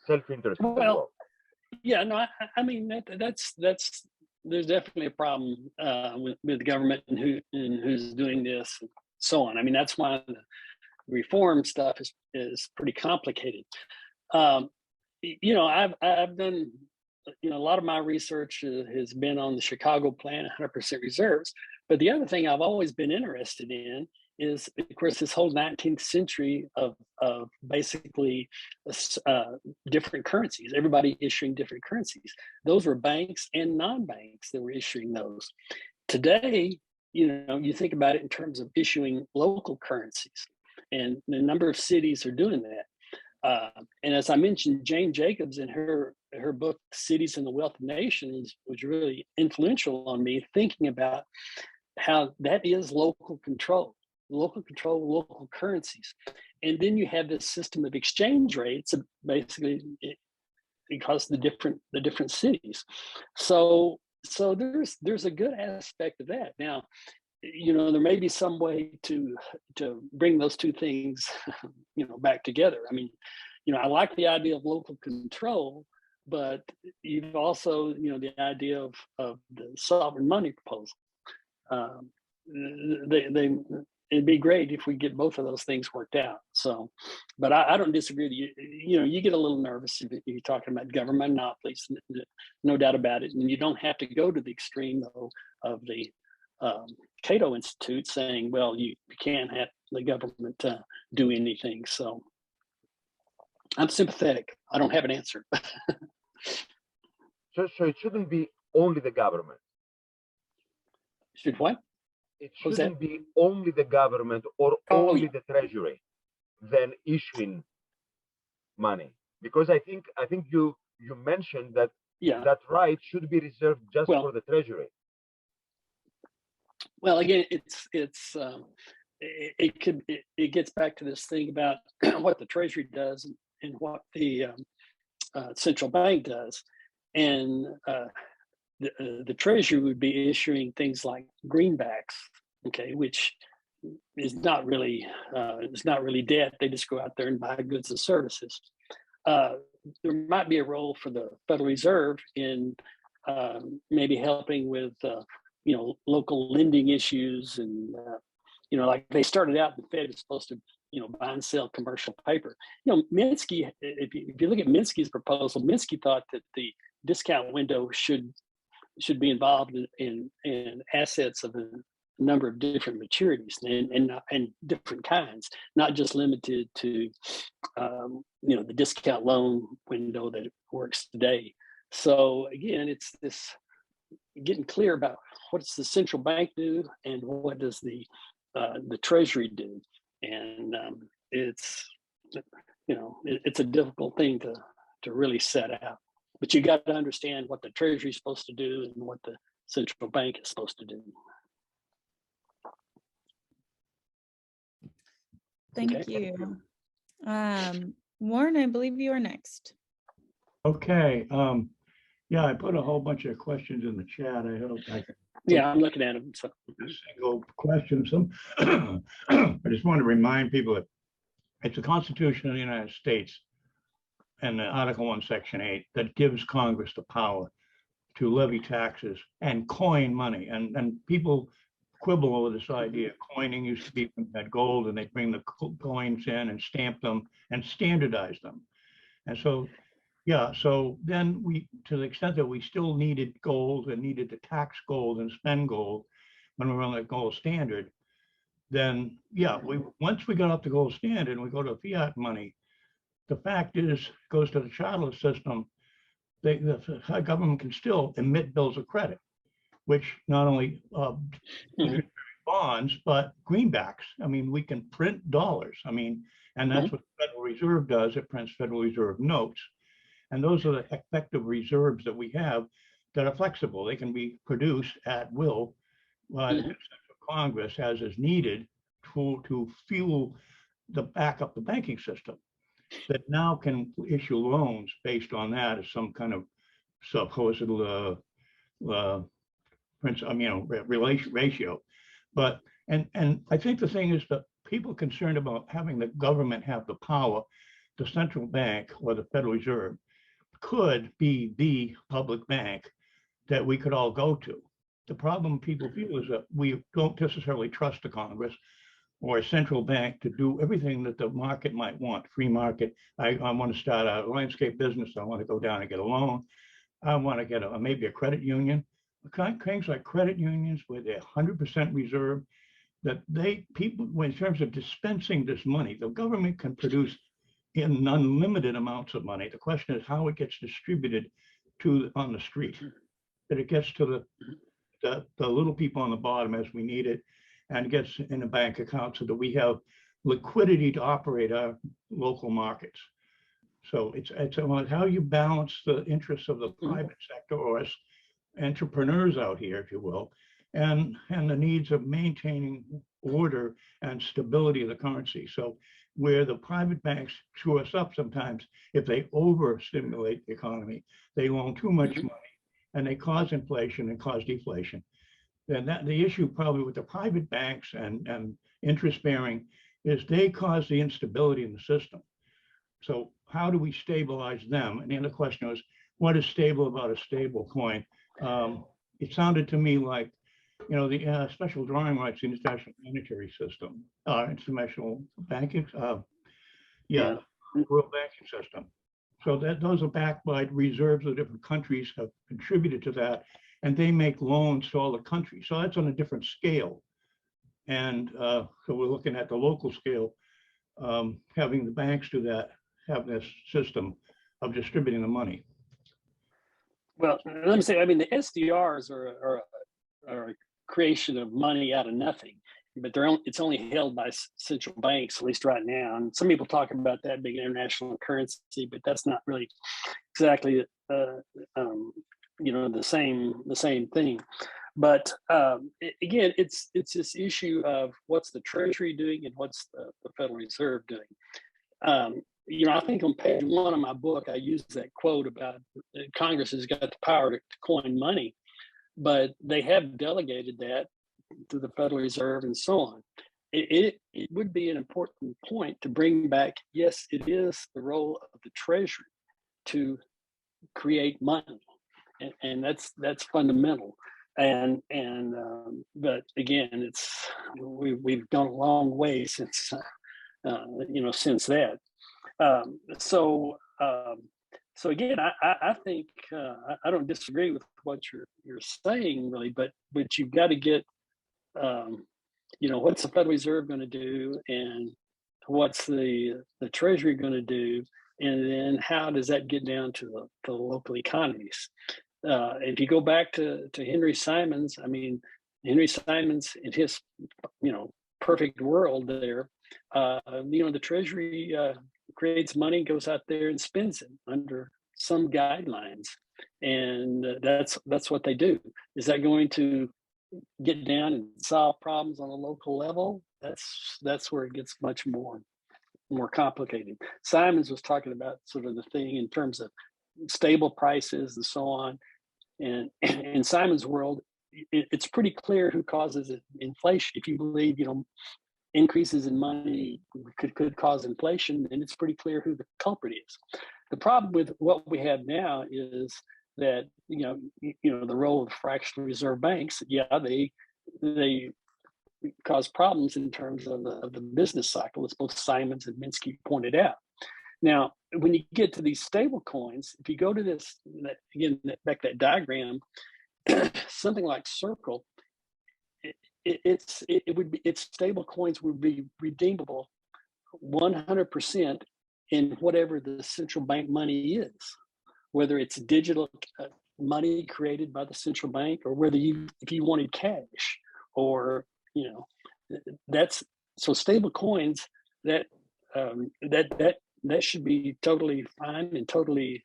self-interest. Well, yeah, no, I mean that's there's definitely a problem with the government and who's doing this and so on. I mean, that's why the reform stuff is pretty complicated. I've done a lot of my research has been on the Chicago plan, 100% reserves. But the other thing I've always been interested in is, of course, this whole 19th century of basically different currencies, everybody issuing different currencies. Those were banks and non-banks that were issuing those. Today, you think about it in terms of issuing local currencies, and the number of cities are doing that. And as I mentioned, Jane Jacobs in her book, Cities and the Wealth of Nations, was really influential on me, thinking about how that is local control, local currencies. And then you have this system of exchange rates, basically because the different cities. So there's a good aspect of that. Now, there may be some way to bring those two things, back together. I mean, I like the idea of local control, but you've also, the idea of the sovereign money proposal. It'd be great if we get both of those things worked out. So, but I don't disagree with you. You get a little nervous if you're talking about government monopolies, no doubt about it. And you don't have to go to the extreme though of the Cato Institute saying, well, you can't have the government do anything. So I'm sympathetic. I don't have an answer. So it shouldn't be only the government. Should what? It shouldn't be only the government or only the treasury then issuing money, because I think you mentioned that that right should be reserved just for the treasury. Well, again, it gets back to this thing about what the treasury does and what the central bank does, and the treasury would be issuing things like greenbacks, okay, which is not really debt. They just go out there and buy goods and services. There might be a role for the Federal Reserve in maybe helping with local lending issues, and like they started out, the Fed is supposed to buy and sell commercial paper. Minsky, if you look at Minsky's proposal, Minsky thought that the discount window should be involved in assets of a number of different maturities and different kinds, not just limited to the discount loan window that works today. So again, it's this getting clear about what does the central bank do and what does the Treasury do, and it's it's a difficult thing to really set out. But you got to understand what the Treasury is supposed to do and what the central bank is supposed to do. Thank you. Warren, I believe you are next. Okay. Yeah, I put a whole bunch of questions in the chat. I hope I can. Yeah, I'm looking at them. So. A single question. I just want to remind people that it's the Constitution of the United States and the Article 1, Section 8 that gives Congress the power to levy taxes and coin money. And people quibble over this idea. Coining used to be when you had gold and they bring the coins in and stamp them and standardize them. And so, yeah, so then we, to the extent that we still needed gold and needed to tax gold and spend gold when we were on the gold standard, then yeah, once we got up to gold standard and we go to fiat money, the fact is, goes to the charterless system, the government can still emit bills of credit, which not only bonds, but greenbacks. I mean, we can print dollars. I mean, and that's what the Federal Reserve does. It prints Federal Reserve notes. And those are the effective reserves that we have that are flexible. They can be produced at will by the Central Congress as is needed to fuel back up the banking system that now can issue loans based on that as some kind of supposed ratio. But and I think the thing is that people concerned about having the government have the power, the central bank or the Federal Reserve could be the public bank that we could all go to. The problem people feel is that we don't necessarily trust the Congress or a central bank to do everything that the market might want. Free market. I want to start a landscape business. I want to go down and get a loan. I want to get maybe a credit union. Things like credit unions where they're 100% reserve, that people, in terms of dispensing this money, the government can produce in unlimited amounts of money. The question is how it gets distributed on the street, that it gets to the little people on the bottom as we need it, and gets in a bank account so that we have liquidity to operate our local markets. So it's about how you balance the interests of the private sector or us entrepreneurs out here, if you will, and the needs of maintaining order and stability of the currency. So where the private banks chew us up sometimes, if they overstimulate the economy, they loan too much money and they cause inflation and cause deflation. And the issue probably with the private banks and interest bearing is they cause the instability in the system. So how do we stabilize them? And the other question was, what is stable about a stable coin? It sounded to me like, the special drawing rights, the international monetary system, international banking, world banking system. So those are backed by reserves of different countries have contributed to that, and they make loans to all the countries. So that's on a different scale. And so we're looking at the local scale, having the banks do that, have this system of distributing the money. Well, let me say, I mean, the SDRs are a creation of money out of nothing, but it's only held by central banks, at least right now. And some people talk about that being international currency, but that's not really exactly, the same thing. But again, it's this issue of what's the Treasury doing and what's the Federal Reserve doing. I think on page 1 of my book, I use that quote about Congress has got the power to coin money, but they have delegated that to the Federal Reserve and so on. It would be an important point to bring back, yes, it is the role of the Treasury to create money. And that's fundamental. But again, we've gone a long way since that. So again, I think I don't disagree with what you're saying really, but you've got to get what's the Federal Reserve going to do, and what's the Treasury going to do, and then how does that get down to the local economies? If you go back to Henry Simons, I mean, Henry Simons in his, perfect world there, the Treasury creates money, goes out there and spends it under some guidelines. And that's what they do. Is that going to get down and solve problems on a local level? That's where it gets much more complicated. Simons was talking about sort of the thing in terms of stable prices and so on. And in Simon's world, it's pretty clear who causes inflation. If you believe, increases in money could cause inflation, then it's pretty clear who the culprit is. The problem with what we have now is that the role of fractional reserve banks, they cause problems in terms of the business cycle, as both Simons and Minsky pointed out. Now, when you get to these stable coins, if you go to this again, back to that diagram, something like Circle, its stable coins would be redeemable 100% in whatever the central bank money is, whether it's digital money created by the central bank, or whether if you wanted cash, or that's so stable coins that should be totally fine and totally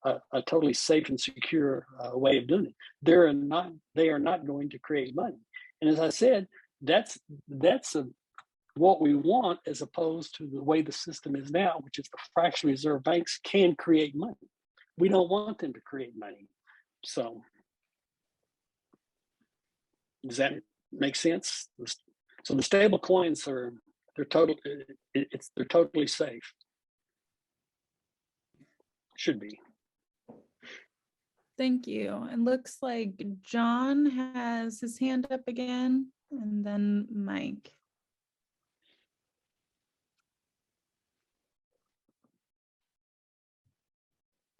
a totally safe and secure way of doing it. They are not going to create money. And as I said, that's what we want, as opposed to the way the system is now, which is the fractional reserve banks can create money. We don't want them to create money. So does that make sense? So the stable coins they're totally safe. Should be. Thank you. It looks like John has his hand up again, and then Mike.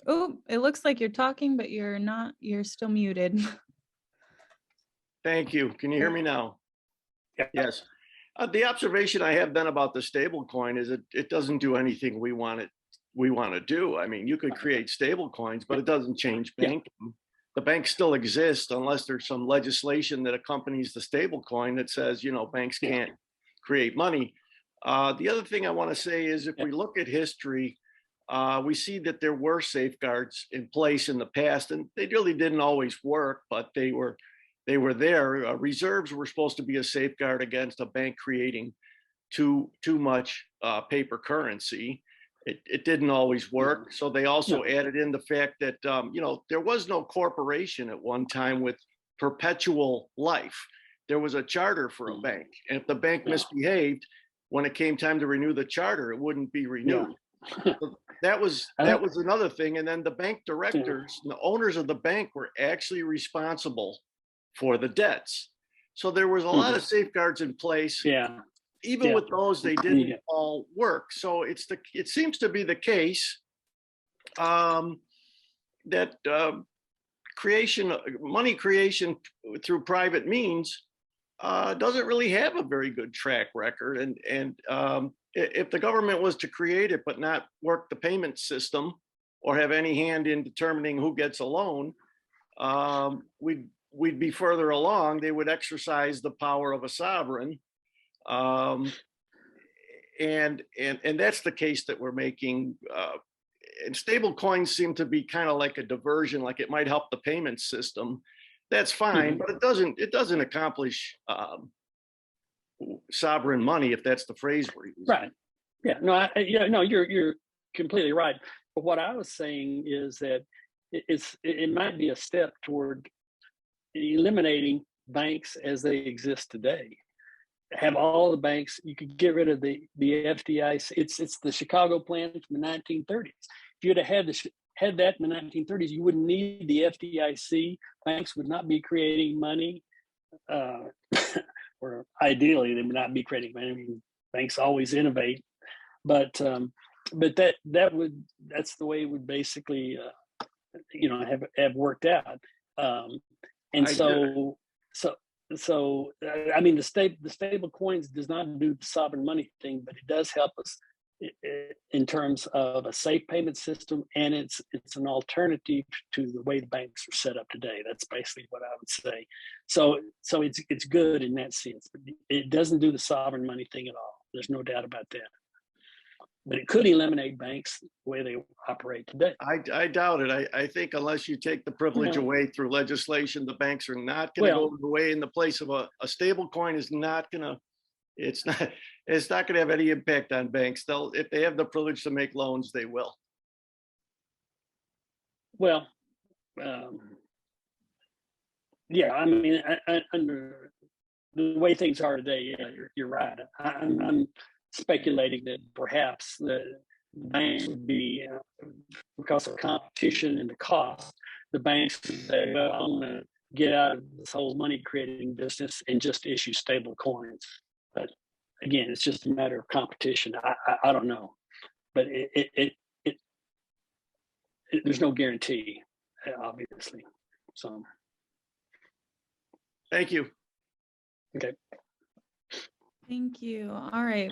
Oh, it looks like you're talking, but you're not, you're still muted. Thank you. Can you hear me now? Yes. The observation I have then about the stable coin is it doesn't do anything we want to do. I mean, you could create stable coins, but it doesn't change banking. The banks still exist unless there's some legislation that accompanies the stable coin that says, banks can't create money. The other thing I want to say is if we look at history, we see that there were safeguards in place in the past, and they really didn't always work, but they were there. Reserves were supposed to be a safeguard against a bank creating too much paper currency. It didn't always work. So they also added in the fact that, there was no corporation at one time with perpetual life. There was a charter for a bank. And if the bank misbehaved, when it came time to renew the charter, it wouldn't be renewed. So that was another thing. And then the bank directors, the owners of the bank, were actually responsible for the debts. So there was a lot of safeguards in place. Even with those, they didn't all work. So it seems to be the case that money creation through private means doesn't really have a very good track record. And if the government was to create it but not work the payment system or have any hand in determining who gets a loan, we'd be further along. They would exercise the power of a sovereign. And that's the case that we're making. And stable coins seem to be kind of like a diversion, like it might help the payment system. That's fine, but it doesn't accomplish sovereign money, if that's the phrase we're using. Right. Yeah. No. You're completely right. But what I was saying is that it might be a step toward eliminating banks as they exist today. Have all the banks, you could get rid of the FDIC. It's the Chicago plan from the 1930s. If you'd have had that in the 1930s, you wouldn't need the FDIC. Banks would not be creating money, or ideally they would not be creating money. I mean, banks always innovate, but that's the way it would basically have worked out. So I mean, the stable coins does not do the sovereign money thing, but it does help us in terms of a safe payment system, and it's an alternative to the way the banks are set up today. That's basically what I would say. So it's good in that sense, but it doesn't do the sovereign money thing at all. There's no doubt about that. But it could eliminate banks the way they operate today. I doubt it. I think unless you take the privilege away through legislation, the banks are not going to go away in the place of a stable coin is not going to, it's not going to have any impact on banks. If they have the privilege to make loans, they will. Well, yeah, I mean, under the way things are today, yeah, you're right. I'm speculating that perhaps the banks would be, because of competition and the cost, the banks would say, well, I'm going to get out of this whole money creating business and just issue stable coins. But again, it's just a matter of competition. I don't know, but there's no guarantee, obviously. So. Thank you. Okay. Thank you. All right.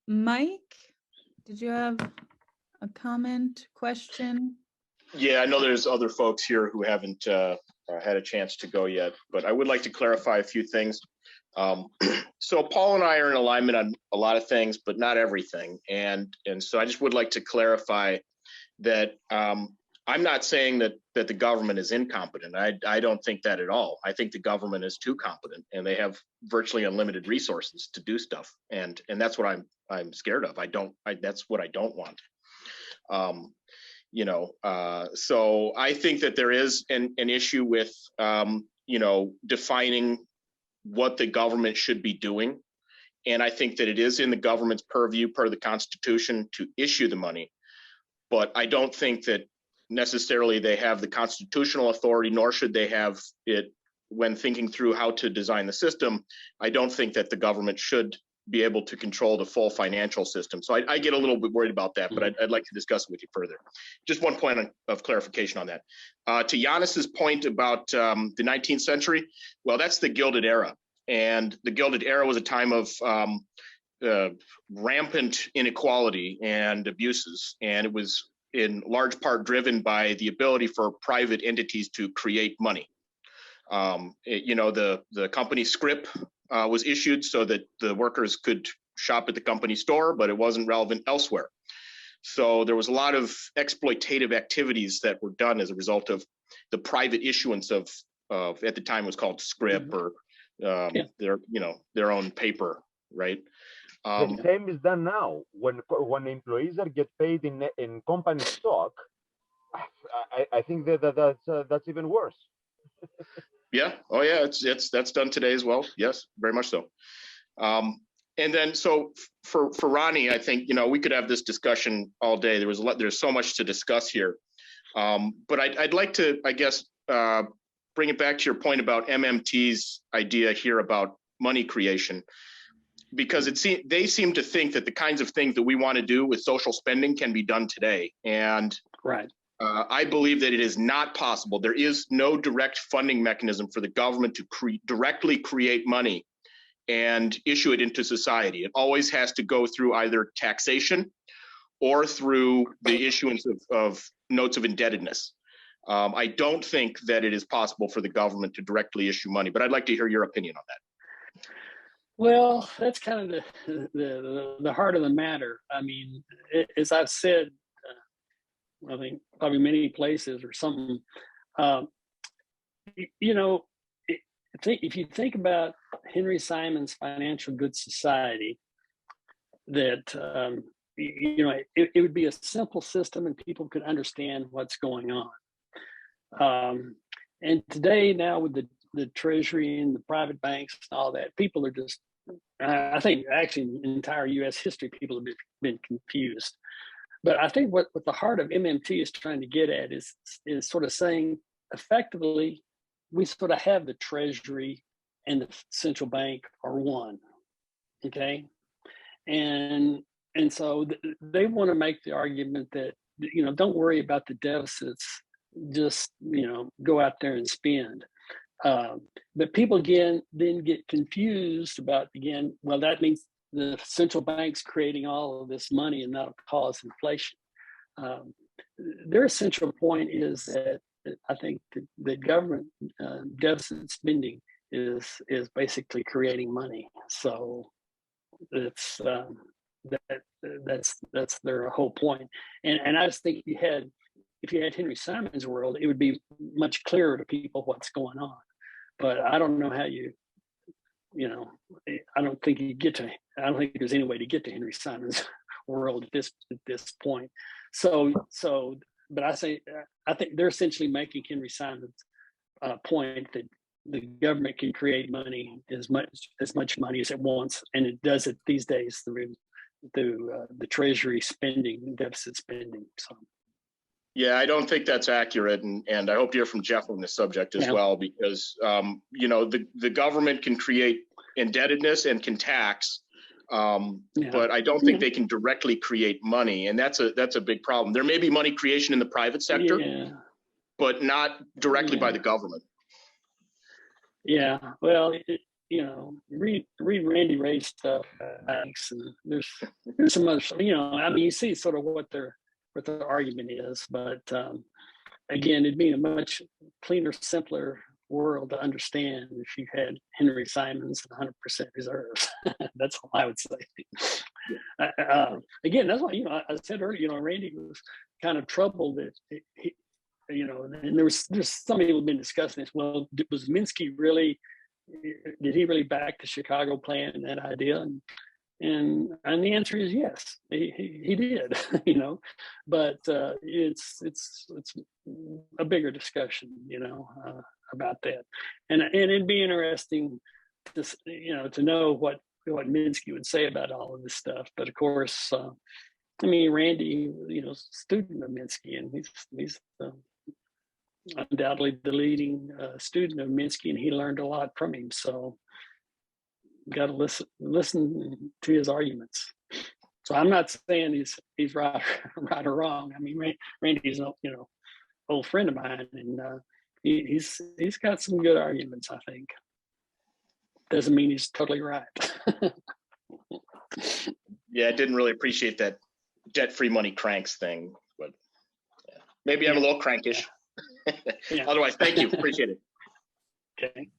Mike, did you have a comment, question? Yeah, I know there's other folks here who haven't had a chance to go yet, but I would like to clarify a few things. So Paul and I are in alignment on a lot of things, but not everything. And so I just would like to clarify that I'm not saying that the government is incompetent. I don't think that at all. I think the government is too competent, and they have virtually unlimited resources to do stuff. And that's what I'm scared of. That's what I don't want. So I think that there is an issue with defining what the government should be doing. And I think that it is in the government's purview per the Constitution to issue the money. But I don't think that necessarily they have the constitutional authority, nor should they have it when thinking through how to design the system. I don't think that the government should be able to control the full financial system. So I get a little bit worried about that, but I'd like to discuss it with you further. Just one point of clarification on that. To Giannis's point about the 19th century, well, that's the Gilded Era. And the Gilded Era was a time of rampant inequality and abuses. And it was in large part driven by the ability for private entities to create money. The company scrip was issued so that the workers could shop at the company store, but it wasn't relevant elsewhere. So there was a lot of exploitative activities that were done as a result of the private issuance of at the time it was called scrip or their own paper, right? The same is done now. When employees are get paid in company stock, I think that's even worse. Yeah. Oh, yeah. That's done today as well. Yes, very much so. And then so for Ronnie, I think we could have this discussion all day. There's so much to discuss here, but I'd like to, I guess, bring it back to your point about MMT's idea here about money creation. Because they seem to think that the kinds of things that we want to do with social spending can be done today. And right. I believe that it is not possible. There is no direct funding mechanism for the government to directly create money and issue it into society. It always has to go through either taxation or through the issuance of notes of indebtedness. I don't think that it is possible for the government to directly issue money, but I'd like to hear your opinion on that. Well, that's kind of the heart of the matter. I mean, as I've said, I think probably many places or something, if you think about Henry Simon's Financial Goods Society, that, it would be a simple system and people could understand what's going on. And today now with the Treasury and the private banks and all that, people are just, I think actually in entire US history, people have been confused. But I think what the heart of MMT is trying to get at is sort of saying, effectively, we sort of have the Treasury and the central bank are one, okay? And so they want to make the argument that, don't worry about the deficits, just, go out there and spend. But people then get confused about, well, that means the central bank's creating all of this money and that'll cause inflation. Their essential point is that I think the government deficit spending is basically creating money. So it's that's their whole point. And I just think if you had Henry Simon's world, it would be much clearer to people what's going on. But I don't know how I don't think there's any way to get to Henry Simon's world at this point. But I think they're essentially making Henry Simon's point that the government can create money, as much money as it wants, and it does it these days through the Treasury spending, deficit spending. So. Yeah, I don't think that's accurate, and I hope to hear from Jeff on this subject as well, because the government can create indebtedness and can tax, but I don't think they can directly create money, and that's a big problem. There may be money creation in the private sector, but not directly by the government. Yeah, well, read Randy Ray's stuff, Alex, and there's some other stuff. You see sort of what their argument is, but again, it'd be a much cleaner, simpler world to understand if you had Henry Simon's 100% reserves. That's all I would say. Again, that's why I said earlier. Randy was kind of troubled that and there's some people have been discussing this. Well, was Minsky did he really back the Chicago plan and that idea? And the answer is yes, he did, but it's a bigger discussion, about that. And it'd be interesting to know what Minsky would say about all of this stuff. But of course, Randy, student of Minsky, and he's undoubtedly the leading student of Minsky, and he learned a lot from him. So got to listen to his arguments. So I'm not saying he's right or wrong. Randy's old friend of mine, and he's got some good arguments. I think doesn't mean he's totally right. Yeah, I didn't really appreciate that debt-free money cranks thing, but maybe I'm a little crankish. Otherwise, thank you. Appreciate it. Okay.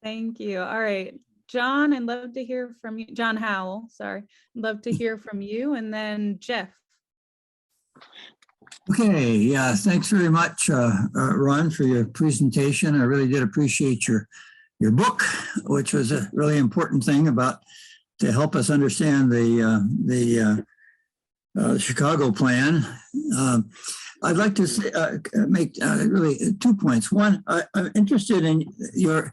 Thank you. All right. John, I'd love to hear from you. John Howell, sorry. I'd love to hear from you. And then Jeff. Okay, yeah, thanks very much, Ron, for your presentation. I really did appreciate your book, which was a really important thing to help us understand the Chicago plan. I'd like to make really 2 points. One, I'm interested in your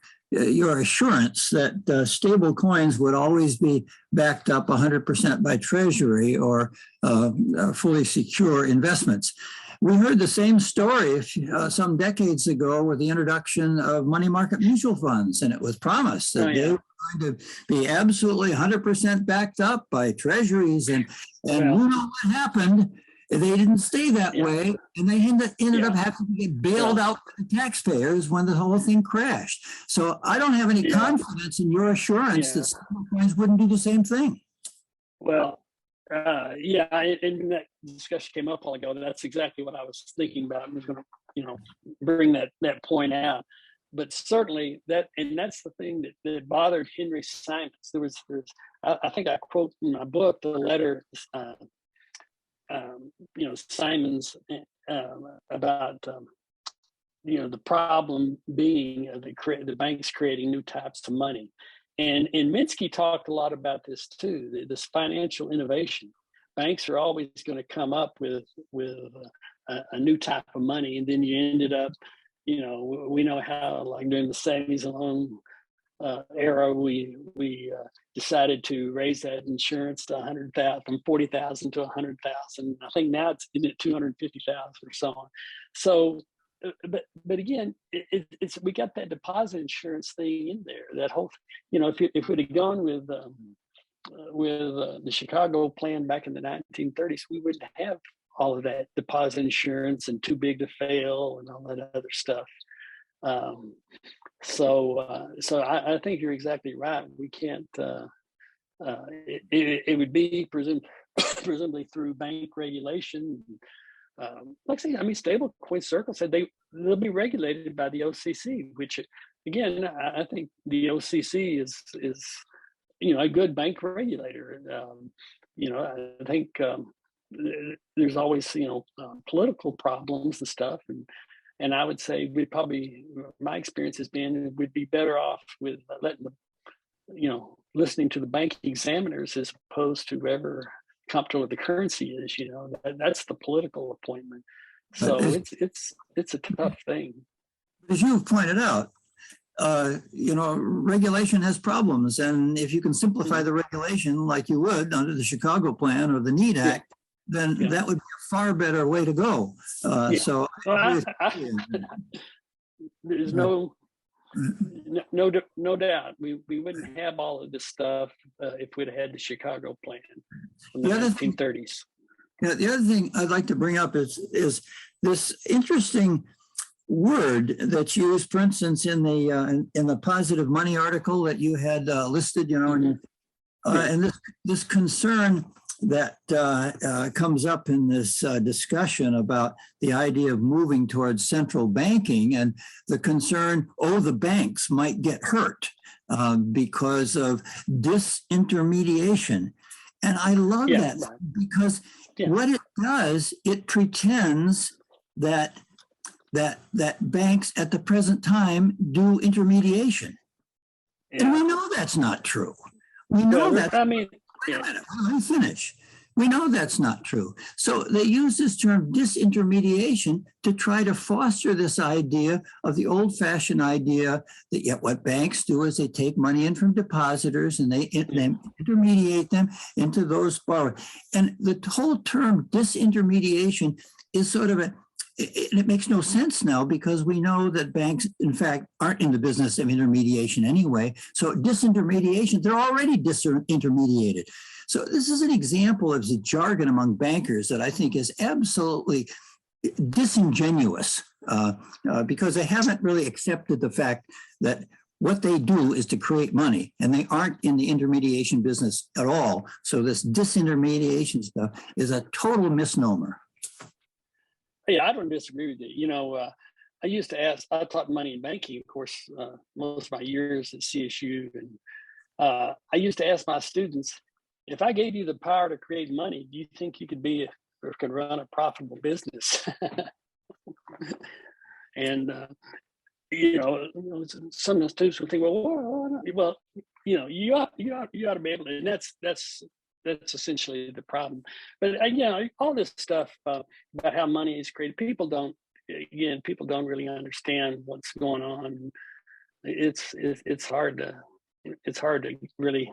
assurance that stable coins would always be backed up 100% by Treasury or fully secure investments. We heard the same story some decades ago with the introduction of money market mutual funds, and it was promised that they were going to be absolutely 100% backed up by Treasuries, and you know what happened. They didn't stay that way, and they ended up having to get bailed out by the taxpayers when the whole thing crashed. So I don't have any confidence in your assurance that stablecoins wouldn't do the same thing. Well, and that discussion came up a while ago. That's exactly what I was thinking about. I was going to, bring that point out. But certainly that's the thing that bothered Henry Simons. I think I quote in my book the letter. Simons about the problem being the banks creating new types of money, and Minsky talked a lot about this too. This financial innovation, banks are always going to come up with a new type of money, and then you ended up, we know how, like during the savings and loan era, we decided to raise that insurance to 100,000, from 40,000 to 100,000. I think now it's in at 250,000 or so on. So, but again, it's we got that deposit insurance thing in there. That whole, if we'd have gone with the Chicago plan back in the 1930s, we wouldn't have all of that deposit insurance and too big to fail and all that other stuff. So I think you're exactly right. We can't it would be presumably through bank regulation. Like I say, I mean, stablecoin Circle said they'll be regulated by the OCC, which again, I think the OCC is a good bank regulator. I think there's always political problems and stuff, and I would say my experience has been we'd be better off with letting listening to the banking examiners as opposed to whoever comptroller of the currency is. That's the political appointment. So it's a tough thing. As you've pointed out, regulation has problems, and if you can simplify the regulation like you would under the Chicago Plan or the NEAT Act, then that would be a far better way to go. So there's no doubt we wouldn't have all of this stuff if we'd had the Chicago Plan from the 1930s. The other thing I'd like to bring up is this interesting word that's used, for instance, in the positive money article that you had listed, and this concern that comes up in this discussion about the idea of moving towards central banking, and the concern, the banks might get hurt because of disintermediation. And I love that because what it does, it pretends that banks at the present time do intermediation. And we know that's not true. We know that. Wait a minute, let me finish. We know that's not true. So they use this term disintermediation to try to foster this idea of the old-fashioned idea that what banks do is they take money in from depositors and they intermediate them into those borrowers. And the whole term disintermediation is sort of it makes no sense now, because we know that banks, in fact, aren't in the business of intermediation anyway. So disintermediation, they're already disintermediated. So this is an example of the jargon among bankers that I think is absolutely disingenuous because they haven't really accepted the fact that what they do is to create money, and they aren't in the intermediation business at all. So this disintermediation stuff is a total misnomer. Yeah, I don't disagree with you. I used to ask, I taught money in banking, of course, most of my years at CSU. And I used to ask my students, if I gave you the power to create money, do you think you could could run a profitable business? And, some of the students would think, well, you ought to be able to, and that's essentially the problem. But all this stuff about how money is created, people don't really understand what's going on. It's hard to really,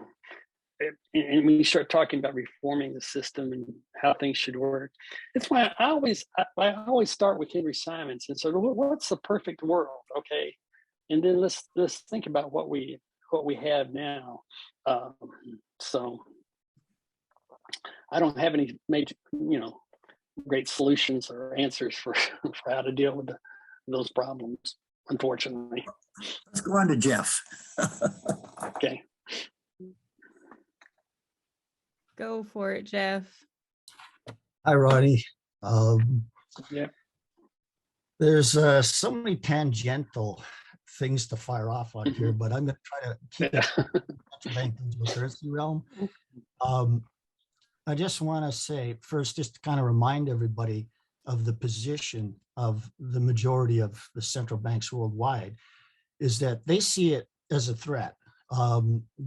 and when you start talking about reforming the system and how things should work, it's why I always start with Henry Simons and so what's the perfect world, okay? And then let's think about what we have now. So I don't have any major, great solutions or answers for how to deal with those problems, unfortunately. Let's go on to Jeff. Okay. Go for it, Jeff. Hi, Ronnie. There's so many tangential things to fire off on here, but I'm going to try to keep it central bank digital currency realm. I just want to say first, just to kind of remind everybody of the position of the majority of the central banks worldwide, is that they see it as a threat.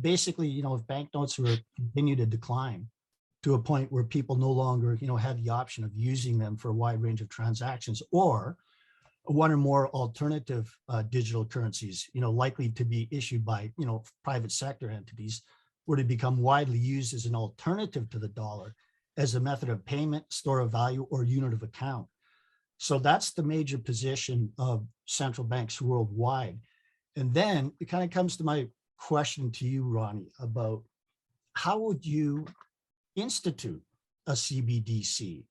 Basically, if banknotes were continue to decline to a point where people no longer, have the option of using them for a wide range of transactions, or one or more alternative digital currencies, likely to be issued by, private sector entities, were to become widely used as an alternative to the dollar as a method of payment, store of value, or unit of account. So that's the major position of central banks worldwide. And then it kind of comes to my question to you, Ronnie, about how would you institute a CBDC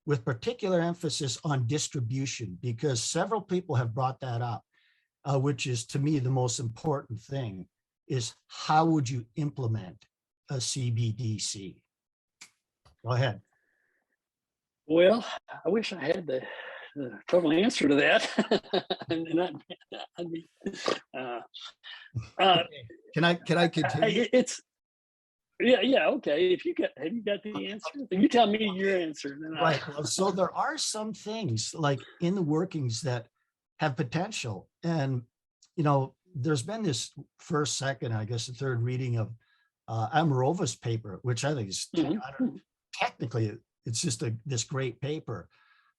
with particular emphasis on distribution? Because several people have brought that up, which is to me the most important thing, is how would you implement a CBDC? Go ahead. Well, I wish I had the total answer to that. I'd be, can I continue? It's yeah, okay. If you have you got the answer? If you tell me your answer, then right. Well, so there are some things like in the workings that have potential, and there's been this first, second, I guess the third reading of Amarova's paper, which I think is technically it's just this great paper.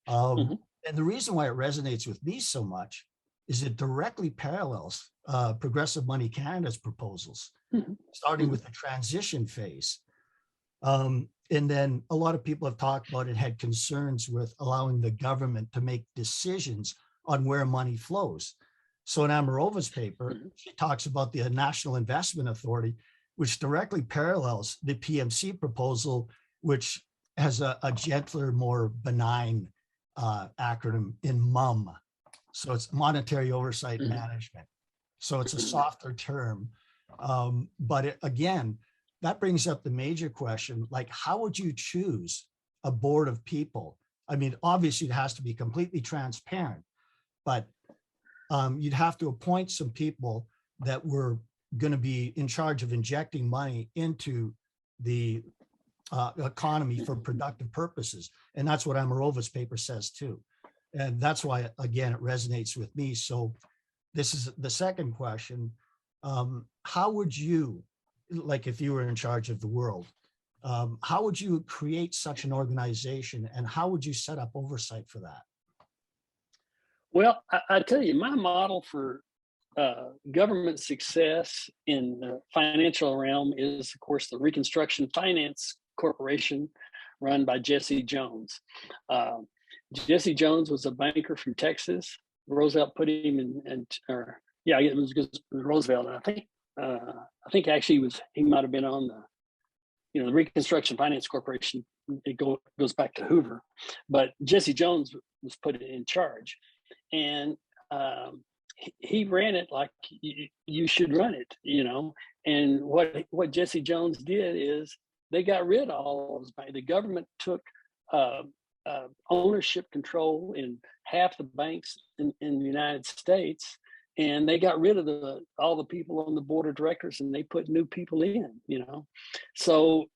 And the reason why it resonates with me so much is it directly parallels Progressive Money Canada's proposals, starting with the transition phase. And then a lot of people have talked about it, had concerns with allowing the government to make decisions on where money flows. So in Amarova's paper, she talks about the National Investment Authority, which directly parallels the PMC proposal, which has a gentler, more benign acronym in MUM. So it's Monetary Oversight Management. So it's a softer term. But again, that brings up the major question, like, how would you choose a board of people? I mean, obviously it has to be completely transparent, but you'd have to appoint some people that were going to be in charge of injecting money into the economy for productive purposes. And that's what Amarova's paper says too. And that's why, again, it resonates with me. So this is the second question. How would you, like if you were in charge of the world, how would you create such an organization, and how would you set up oversight for that? Well, I tell you, my model for government success in the financial realm is, of course, the Reconstruction Finance Corporation run by Jesse Jones. Jesse Jones was a banker from Texas. Roosevelt put him it was Roosevelt. I think actually he might have been on the Reconstruction Finance Corporation. It goes back to Hoover, but Jesse Jones was put in charge, and he ran it like you should run it, And what Jesse Jones did is they got rid of all of those banks. The government took ownership control in half the banks in the United States, and they got rid of all the people on the board of directors, and they put new people in. So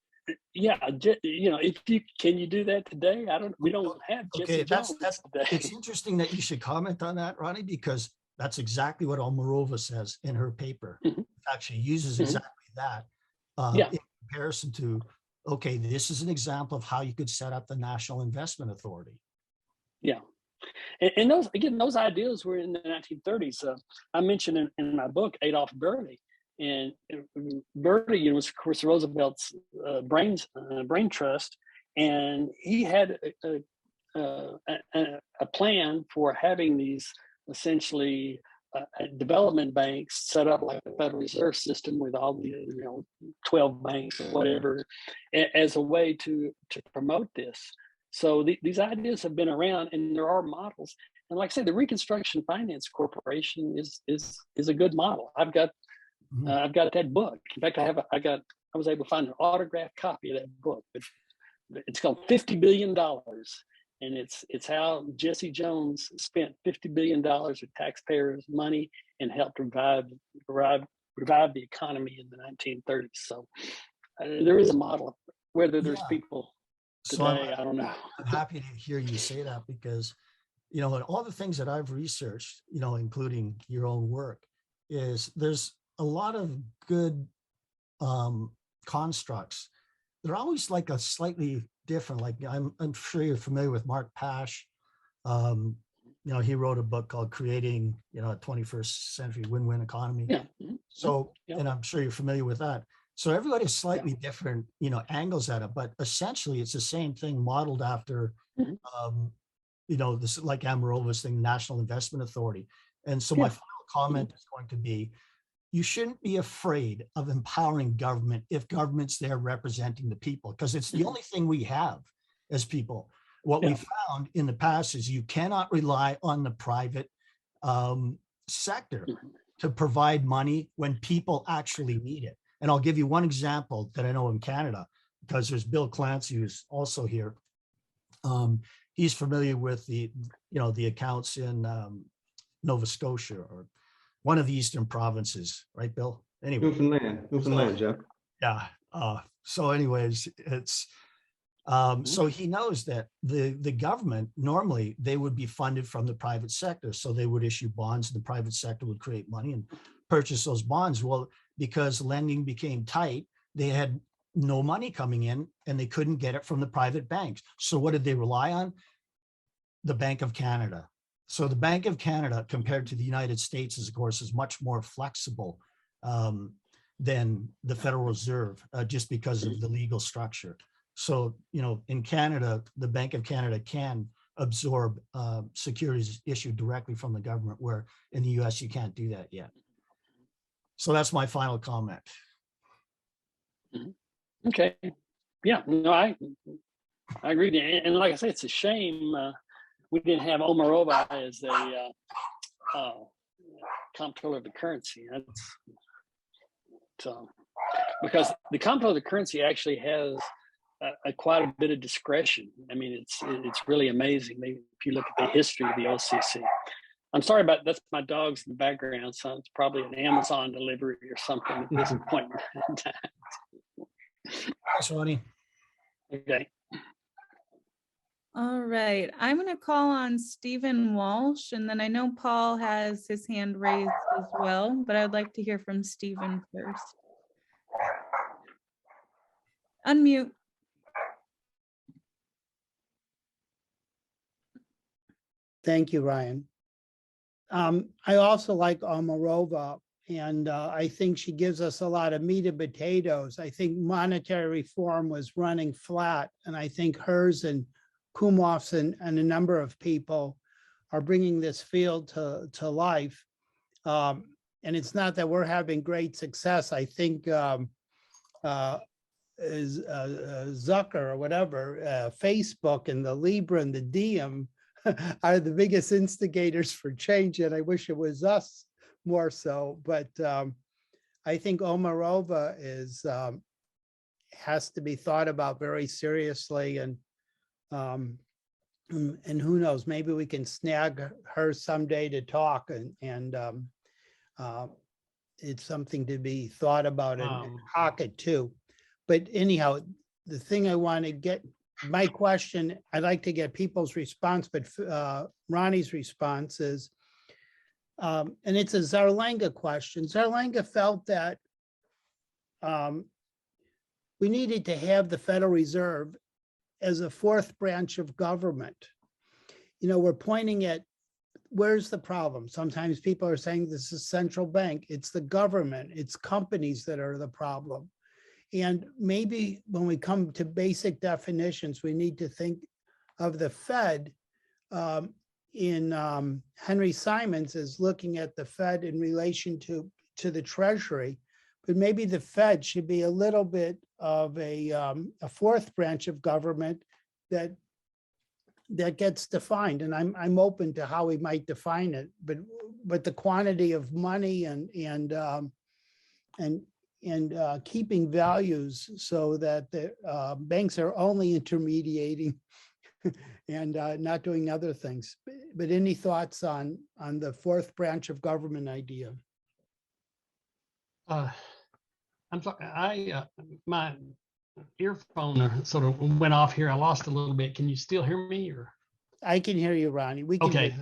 yeah, can you do that today? We don't have Jesse Jones today. It's interesting that you should comment on that, Ronnie, because that's exactly what Almarova says in her paper. Actually uses exactly that in comparison to, okay, this is an example of how you could set up the National Investment Authority. Yeah. And those ideas were in the 1930s. I mentioned in my book, Adolph Berle. And Berle, was, of course, Roosevelt's brain trust. And he had a plan for having these essentially development banks set up like the Federal Reserve System with all the 12 banks or whatever, as a way to promote this. So these ideas have been around, and there are models. And like I said, the Reconstruction Finance Corporation is a good model. I've got that book. In fact, I was able to find an autographed copy of that book. But it's called $50 billion. And it's how Jesse Jones spent $50 billion of taxpayers' money and helped revive the economy in the 1930s. So there is a model. Whether there's people today, I don't know. I'm happy to hear you say that, because, and all the things that I've researched, including your own work, is there's a lot of good constructs. They're always like a slightly different. Like I'm sure you're familiar with Mark Pash. He wrote a book called Creating, a 21st Century Win-Win Economy. Yeah. So, and I'm sure you're familiar with that. So everybody has slightly different, angles at it, but essentially it's the same thing modeled after, this like Amarova's thing, National Investment Authority. And so my final comment is going to be, you shouldn't be afraid of empowering government if government's there representing the people, because it's the only thing we have as people. What we found in the past is you cannot rely on the private sector to provide money when people actually need it. And I'll give you one example that I know in Canada, because there's Bill Clancy, who's also here. He's familiar with the accounts in Nova Scotia or one of the eastern provinces, right, Bill? Anyway, Newfoundland, Jeff. Yeah. So anyways, it's so he knows that the government, normally they would be funded from the private sector. So they would issue bonds and the private sector would create money and purchase those bonds. Well, because lending became tight, they had no money coming in and they couldn't get it from the private banks. So what did they rely on? The Bank of Canada. So the Bank of Canada, compared to the United States, is, of course, is much more flexible than the Federal Reserve, just because of the legal structure. So, in Canada, the Bank of Canada can absorb securities issued directly from the government, where in the US, you can't do that yet. So that's my final comment. Okay. Yeah, no, I agree. And like I say, it's a shame we didn't have Omarova as a comptroller of the currency. Because the comptroller of the currency actually has quite a bit of discretion. I mean, it's really amazing. Maybe if you look at the history of the OCC. I'm sorry about that's my dog's in the background, so it's probably an Amazon delivery or something at this point. Thanks, Ronnie. Okay. All right, I'm going to call on Stephen Walsh, and then I know Paul has his hand raised as well, but I'd like to hear from Stephen first. Unmute. Thank you, Ryan. I also like Omarova, and I think she gives us a lot of meat and potatoes. I think monetary reform was running flat, and I think hers and Kumov's and a number of people are bringing this field to life. And it's not that we're having great success. I think Zucker or whatever, Facebook and the Libra and the Diem are the biggest instigators for change, and I wish it was us more so. But I think Omarova has to be thought about very seriously, and who knows, maybe we can snag her someday to talk, and it's something to be thought about and pocket too. But anyhow, the thing I want to get, my question, I'd like to get people's response, but Ronnie's response is, and it's a Zarlenga question. Zarlenga felt that we needed to have the Federal Reserve as a fourth branch of government. We're pointing at, where's the problem? Sometimes people are saying this is central bank. It's the government, it's companies that are the problem. And maybe when we come to basic definitions, we need to think of the Fed in Henry Simons as looking at the Fed in relation to the Treasury, but maybe the Fed should be a little bit of a fourth branch of government that gets defined. And I'm open to how we might define it, but the quantity of money and keeping values so that the banks are only intermediating and not doing other things. But any thoughts on the fourth branch of government idea? I'm sorry, my earphone sort of went off here. I lost a little bit. Can you still hear me? Or I can hear you, Ronnie. We can. Okay,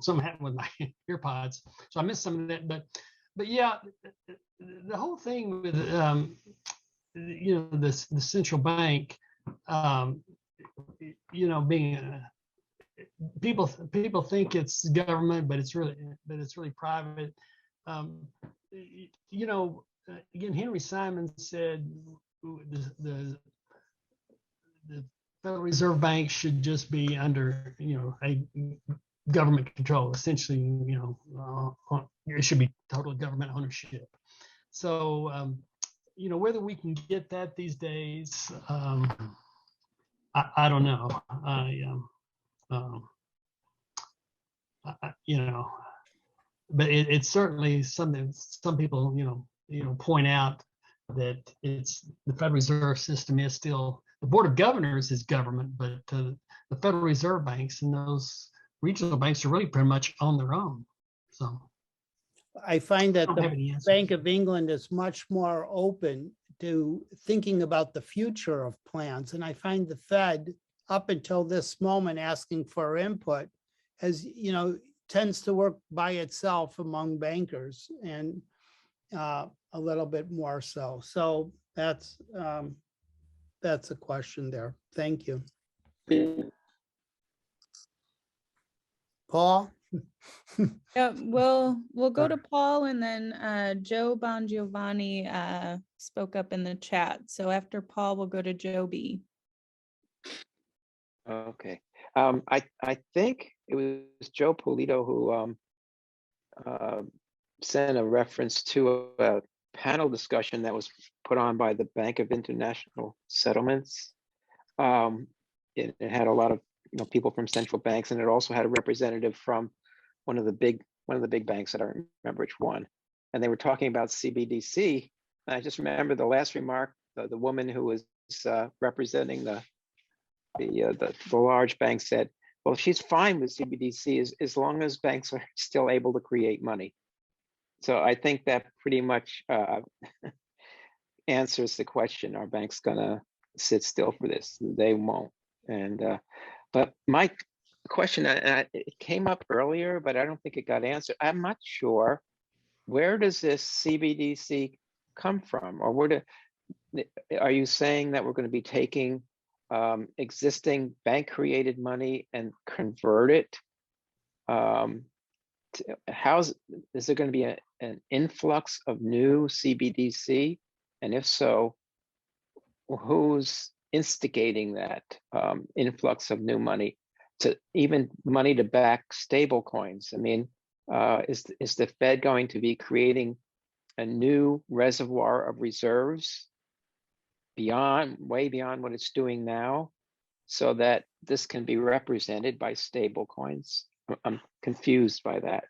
something happened with my earpods, so I missed some of that. But yeah, the whole thing with the central bank, being people think it's government, but it's really private. Again, Henry Simons said the Federal Reserve Bank should just be under a government control. Essentially, it should be total government ownership. So, whether we can get that these days, I don't know. But it's certainly something some people point out that it's the Federal Reserve System is still, the Board of Governors is government, but the Federal Reserve banks and those regional banks are really pretty much on their own. So I find that don't have the any answers. Bank of England is much more open to thinking about the future of plans. And I find the Fed, up until this moment, asking for input, as tends to work by itself among bankers, and a little bit more so. So that's a question there. Thank you. Yeah. Paul? Yeah, we'll go to Paul, and then Joe Bongiovanni spoke up in the chat. So after Paul, we'll go to Joe B. Okay. I think it was Joe Polito who sent a reference to a panel discussion that was put on by the Bank of International Settlements. It had a lot of people from central banks, and it also had a representative from one of the big banks. I don't remember which one. And they were talking about CBDC. And I just remember the last remark, the woman who was representing the large bank said, well, she's fine with CBDC as long as banks are still able to create money. So I think that pretty much answers the question: are banks gonna sit still for this? They won't. And but my question, it came up earlier, but I don't think it got answered. I'm not sure, where does this CBDC come from, or are you saying that we're going to be taking existing bank created money and convert it? Is there going to be an influx of new CBDC? And if so, who's instigating that influx of new money, to even money to back stable coins? I mean, is the Fed going to be creating a new reservoir of reserves way beyond what it's doing now, so that this can be represented by stable coins? I'm confused by that.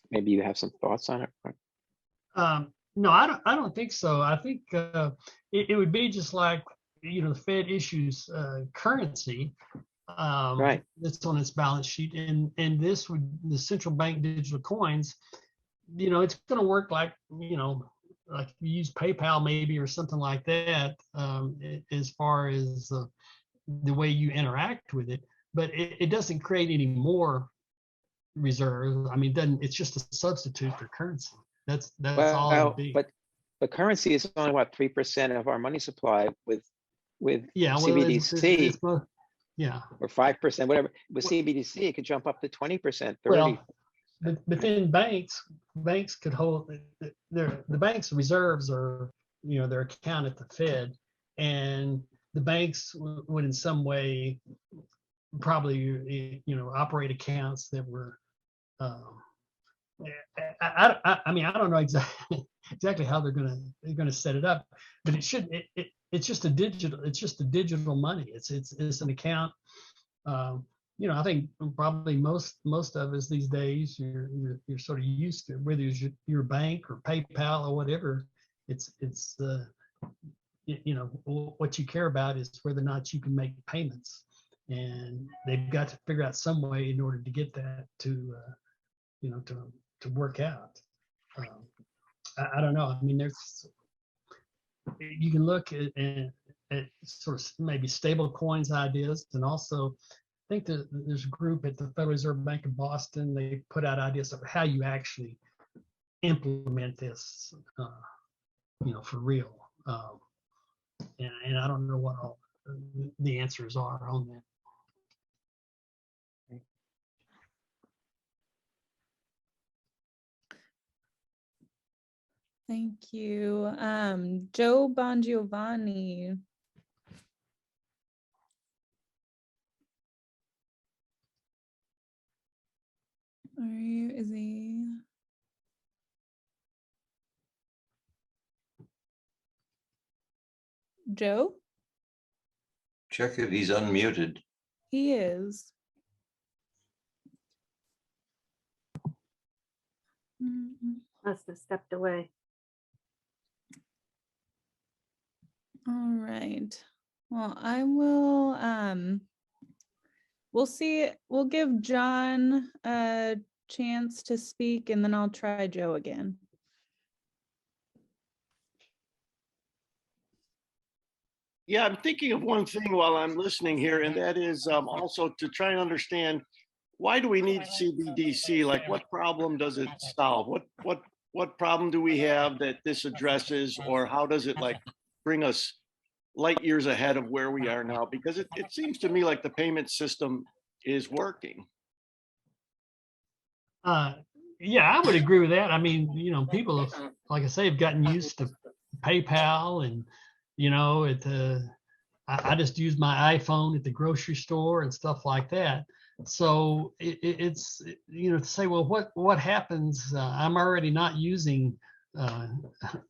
Maybe you have some thoughts on it. No, I don't think so. I think it would be just like, the Fed issues currency right, that's on its balance sheet, and the central bank digital coins, it's going to work like like you use PayPal maybe, or something like that, as far as the way you interact with it. But it doesn't create any more reserves. I mean, it's just a substitute for currency. That's all it would be. But the currency is only 3% of our money supply with CBDC. Or 5%, whatever. With CBDC, it could jump up to 20%, 30%. Well, but then banks could hold the bank's reserves are, their account at the Fed, and the banks would in some way probably operate accounts that were I mean, I don't know exactly how they're gonna set it up, but it's just a digital money. It's an account. I think probably most of us these days, you're sort of used to, whether it's your bank or PayPal or whatever. It's what you care about is whether or not you can make payments, and they've got to figure out some way in order to get that to work out. I don't know. I mean, you can look at sort of maybe stable coins ideas, and also I think that there's a group at the Federal Reserve Bank of Boston. They put out ideas of how you actually implement this, for real. And I don't know what all the answers are on that. Thank you. Joe Bongiovanni. Is he? Joe? Check if he's unmuted. He is. Must have stepped away. All right. Well, I will, we'll give John a chance to speak and then I'll try Joe again. Yeah, I'm thinking of one thing while I'm listening here, and that is also to try and understand, why do we need CBDC? Like, what problem does it solve? What problem do we have that this addresses, or how does it like bring us light years ahead of where we are now? Because it seems to me like the payment system is working. Yeah, I would agree with that. I mean, you know, people, like I say, have gotten used to PayPal, and you know, I just use my iPhone at the grocery store and stuff like that. So it's, you know, to say, well, what happens? I'm already not using,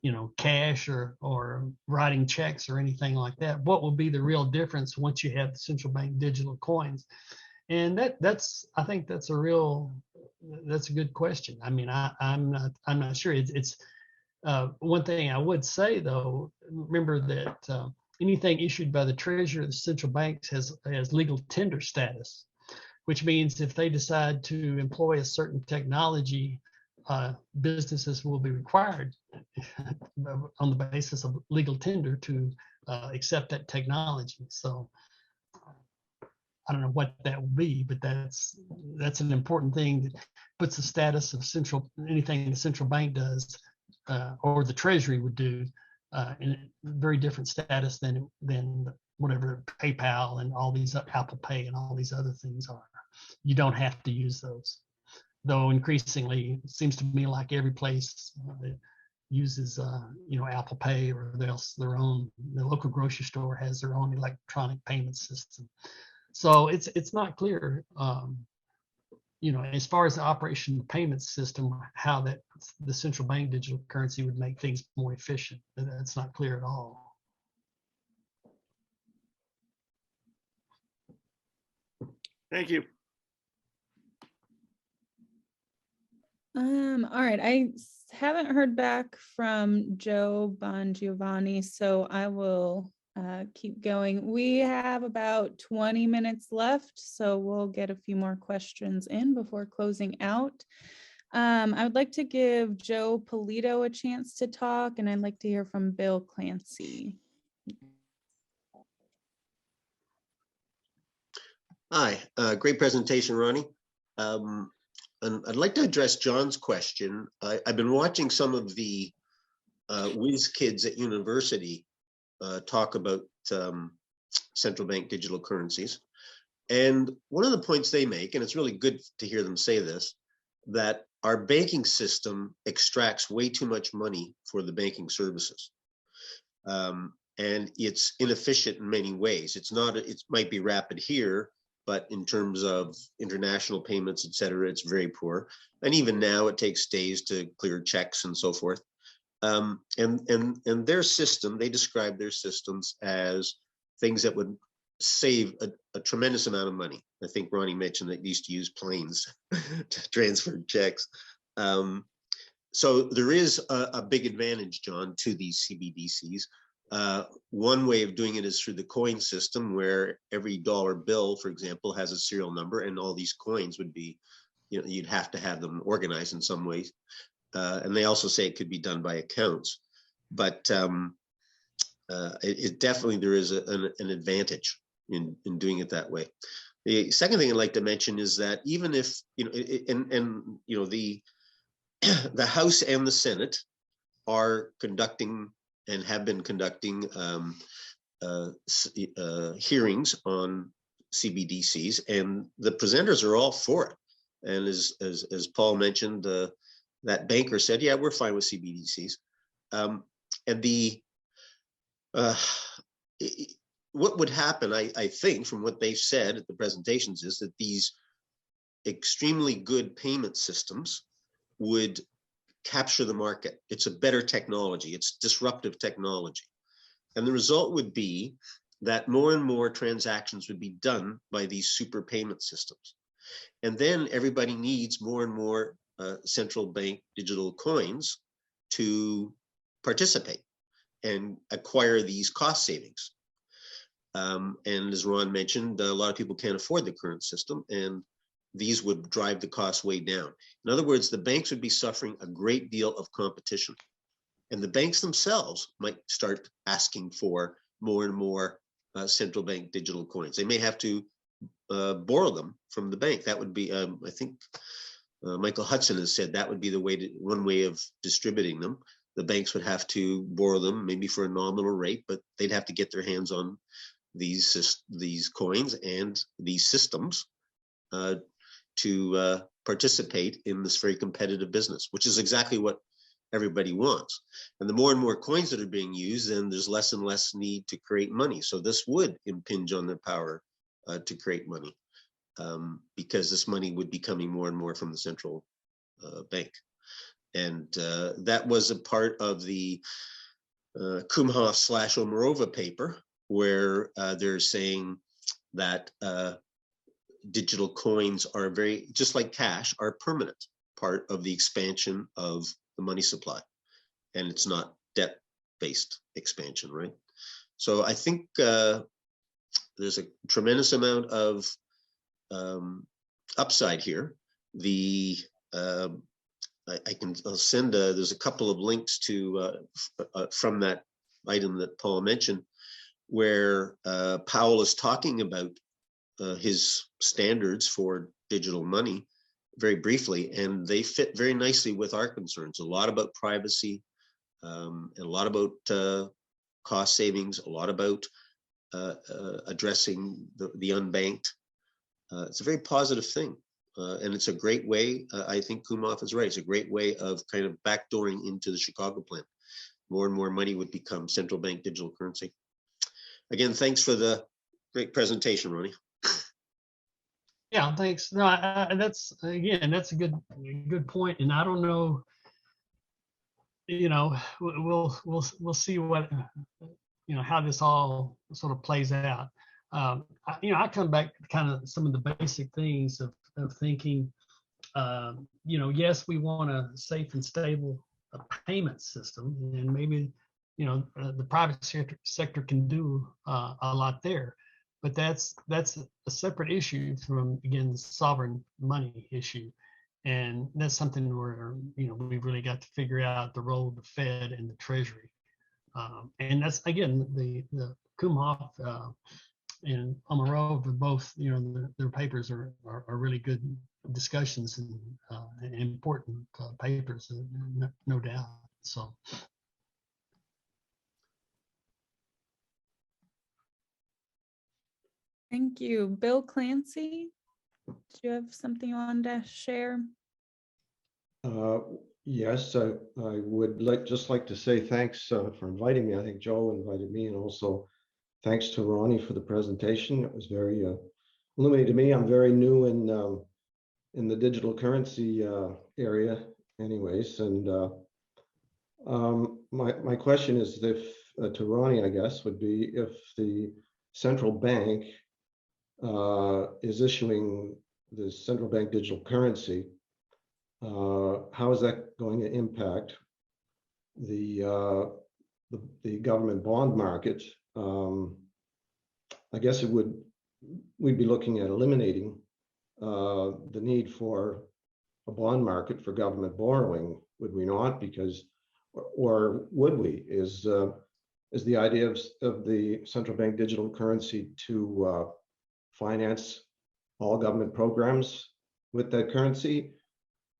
you know, cash or writing checks or anything like that. What will be the real difference once you have the central bank digital coins? And that's I think that's a good question. I mean, I'm not sure. It's one thing I would say though. Remember that anything issued by the Treasury or the central banks has legal tender status, which means if they decide to employ a certain technology, businesses will be required on the basis of legal tender to accept that technology. So I don't know what that will be, but that's an important thing that puts the status of anything the central bank does or the Treasury would do in a very different status than whatever PayPal and all these Apple Pay and all these other things are. You don't have to use those, though increasingly it seems to me like every place that uses you know, Apple Pay or the local grocery store has their own electronic payment system. So it's not clear, you know, as far as the operation of the payment system, how that the central bank digital currency would make things more efficient. That's not clear at all. Thank you. All right, I haven't heard back from Joe Bongiovanni, so I will keep going. We have about 20 minutes left, so we'll get a few more questions in before closing out. I would like to give Joe Polito a chance to talk, and I'd like to hear from Bill Clancy. Hi, great presentation, Ronnie. And I'd like to address John's question. I've been watching some of the whiz kids at university talk about central bank digital currencies. And one of the points they make, and it's really good to hear them say this, that our banking system extracts way too much money for the banking services. And it's inefficient in many ways. It might be rapid here, but in terms of international payments, et cetera, it's very poor. And even now it takes days to clear checks and so forth. And their system, they describe their systems as things that would save a tremendous amount of money. I think Ronnie mentioned that they used to use planes to transfer checks. So there is a big advantage, John, to these CBDCs. One way of doing it is through the coin system, where every dollar bill, for example, has a serial number, and all these coins would be, you know, you'd have to have them organized in some ways. And they also say it could be done by accounts, but it definitely, there is an advantage in doing it that way. The second thing I'd like to mention is that even if, you know, the House and the Senate are conducting and have been conducting hearings on CBDCs, and the presenters are all for it. And as Paul mentioned, that banker said, yeah, we're fine with CBDCs. And what would happen, I think, from what they've said at the presentations, is that these extremely good payment systems would capture the market. It's a better technology. It's disruptive technology. And the result would be that more and more transactions would be done by these super payment systems. And then everybody needs more and more central bank digital coins to participate. and acquire these cost savings. And as Ron mentioned, a lot of people can't afford the current system, and these would drive the cost way down. In other words, the banks would be suffering a great deal of competition, and the banks themselves might start asking for more and more central bank digital coins. They may have to borrow them from the bank. That would be, I think, Michael Hudson has said that would be the way to, one way of distributing them. The banks would have to borrow them, maybe for a nominal rate, but they'd have to get their hands on these coins and these systems to participate in this very competitive business, which is exactly what everybody wants. And the more and more coins that are being used, then there's less and less need to create money. So this would impinge on their power to create money, because this money would be coming more and more from the central bank. And that was a part of the Coffeehouse/Omarova paper, where they're saying that digital coins are very, just like cash, are a permanent part of the expansion of the money supply. And it's not debt-based expansion, right? So I think there's a tremendous amount of upside here. I'll send there's a couple of links to from that item that Paul mentioned, where Powell is talking about his standards for digital money very briefly, and they fit very nicely with our concerns. A lot about privacy, and a lot about cost savings, a lot about addressing the unbanked. It's a very positive thing. And it's a great way, I think Kumhoff is right, it's a great way of kind of backdooring into the Chicago plan. More and more money would become central bank digital currency. Again, thanks for the great presentation, Ronnie. Yeah, thanks. No, that's a good point. And I don't know, we'll see what, how this all sort of plays out. I come back to kind of some of the basic things of thinking, yes, we want a safe and stable payment system, and maybe, the private sector can do a lot there, but that's a separate issue from, again, the sovereign money issue. And that's something where, we've really got to figure out the role of the Fed and the Treasury. And that's, again, the Kumhoff and Omarova, both, their papers are really good discussions and important papers, no doubt. So. Thank you. Bill Clancy, do you have something you wanted to share? Yes, I would just like to say thanks for inviting me. I think Joe invited me, and also thanks to Ronnie for the presentation. It was very illuminating to me. I'm very new in the digital currency area anyways. And my question is, if to Ronnie, I guess, would be, if the central bank is issuing the central bank digital currency, how is that going to impact the government bond market? I guess we'd be looking at eliminating the need for a bond market for government borrowing, would we not? Because, or would we? Is the idea of the central bank digital currency to finance all government programs with that currency?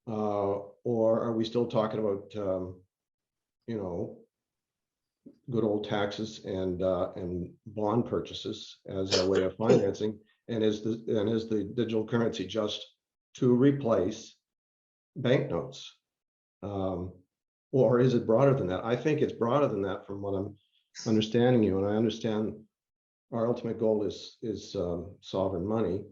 Or are we still talking about, good old taxes and bond purchases as a way of financing? And is the digital currency just to replace banknotes? Or is it broader than that? I think it's broader than that from what I'm understanding you. And I understand our ultimate goal is sovereign money,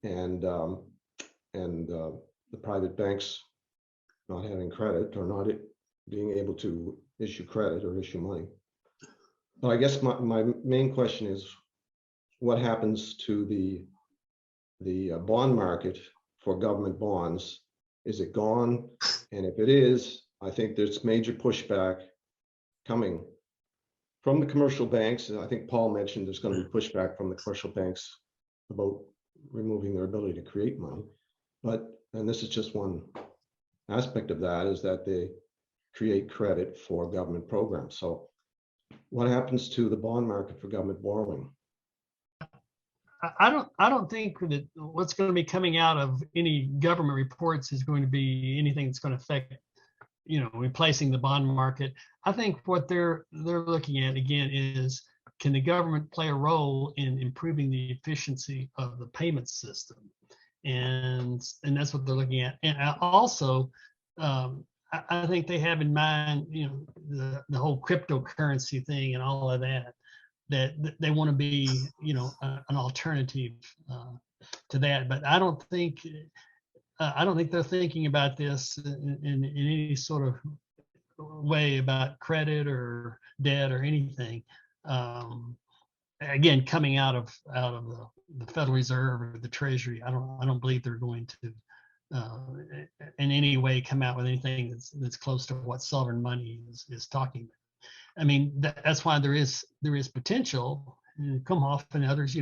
and the private banks not having credit, or not being able to issue credit or issue money. But I guess my main question is, what happens to the bond market for government bonds? Is it gone? And if it is, I think there's major pushback coming from the commercial banks, and I think Paul mentioned there's going to be pushback from the commercial banks about removing their ability to create money. But, and this is just one aspect of that, is that they create credit for government programs. So what happens to the bond market for government borrowing? I don't think that what's going to be coming out of any government reports is going to be anything that's going to affect, replacing the bond market. I think what they're looking at again is, can the government play a role in improving the efficiency of the payment system? And that's what they're looking at. And also, I think they have in mind, the whole cryptocurrency thing and all of that they want to be, an alternative to that. But I don't think they're thinking about this in any sort of way about credit or debt or anything. Again, coming out of the Federal Reserve or the Treasury, I don't believe they're going to in any way come out with anything that's close to what sovereign money is talking about. I mean, that's why there is potential, and Coffeehouse and others,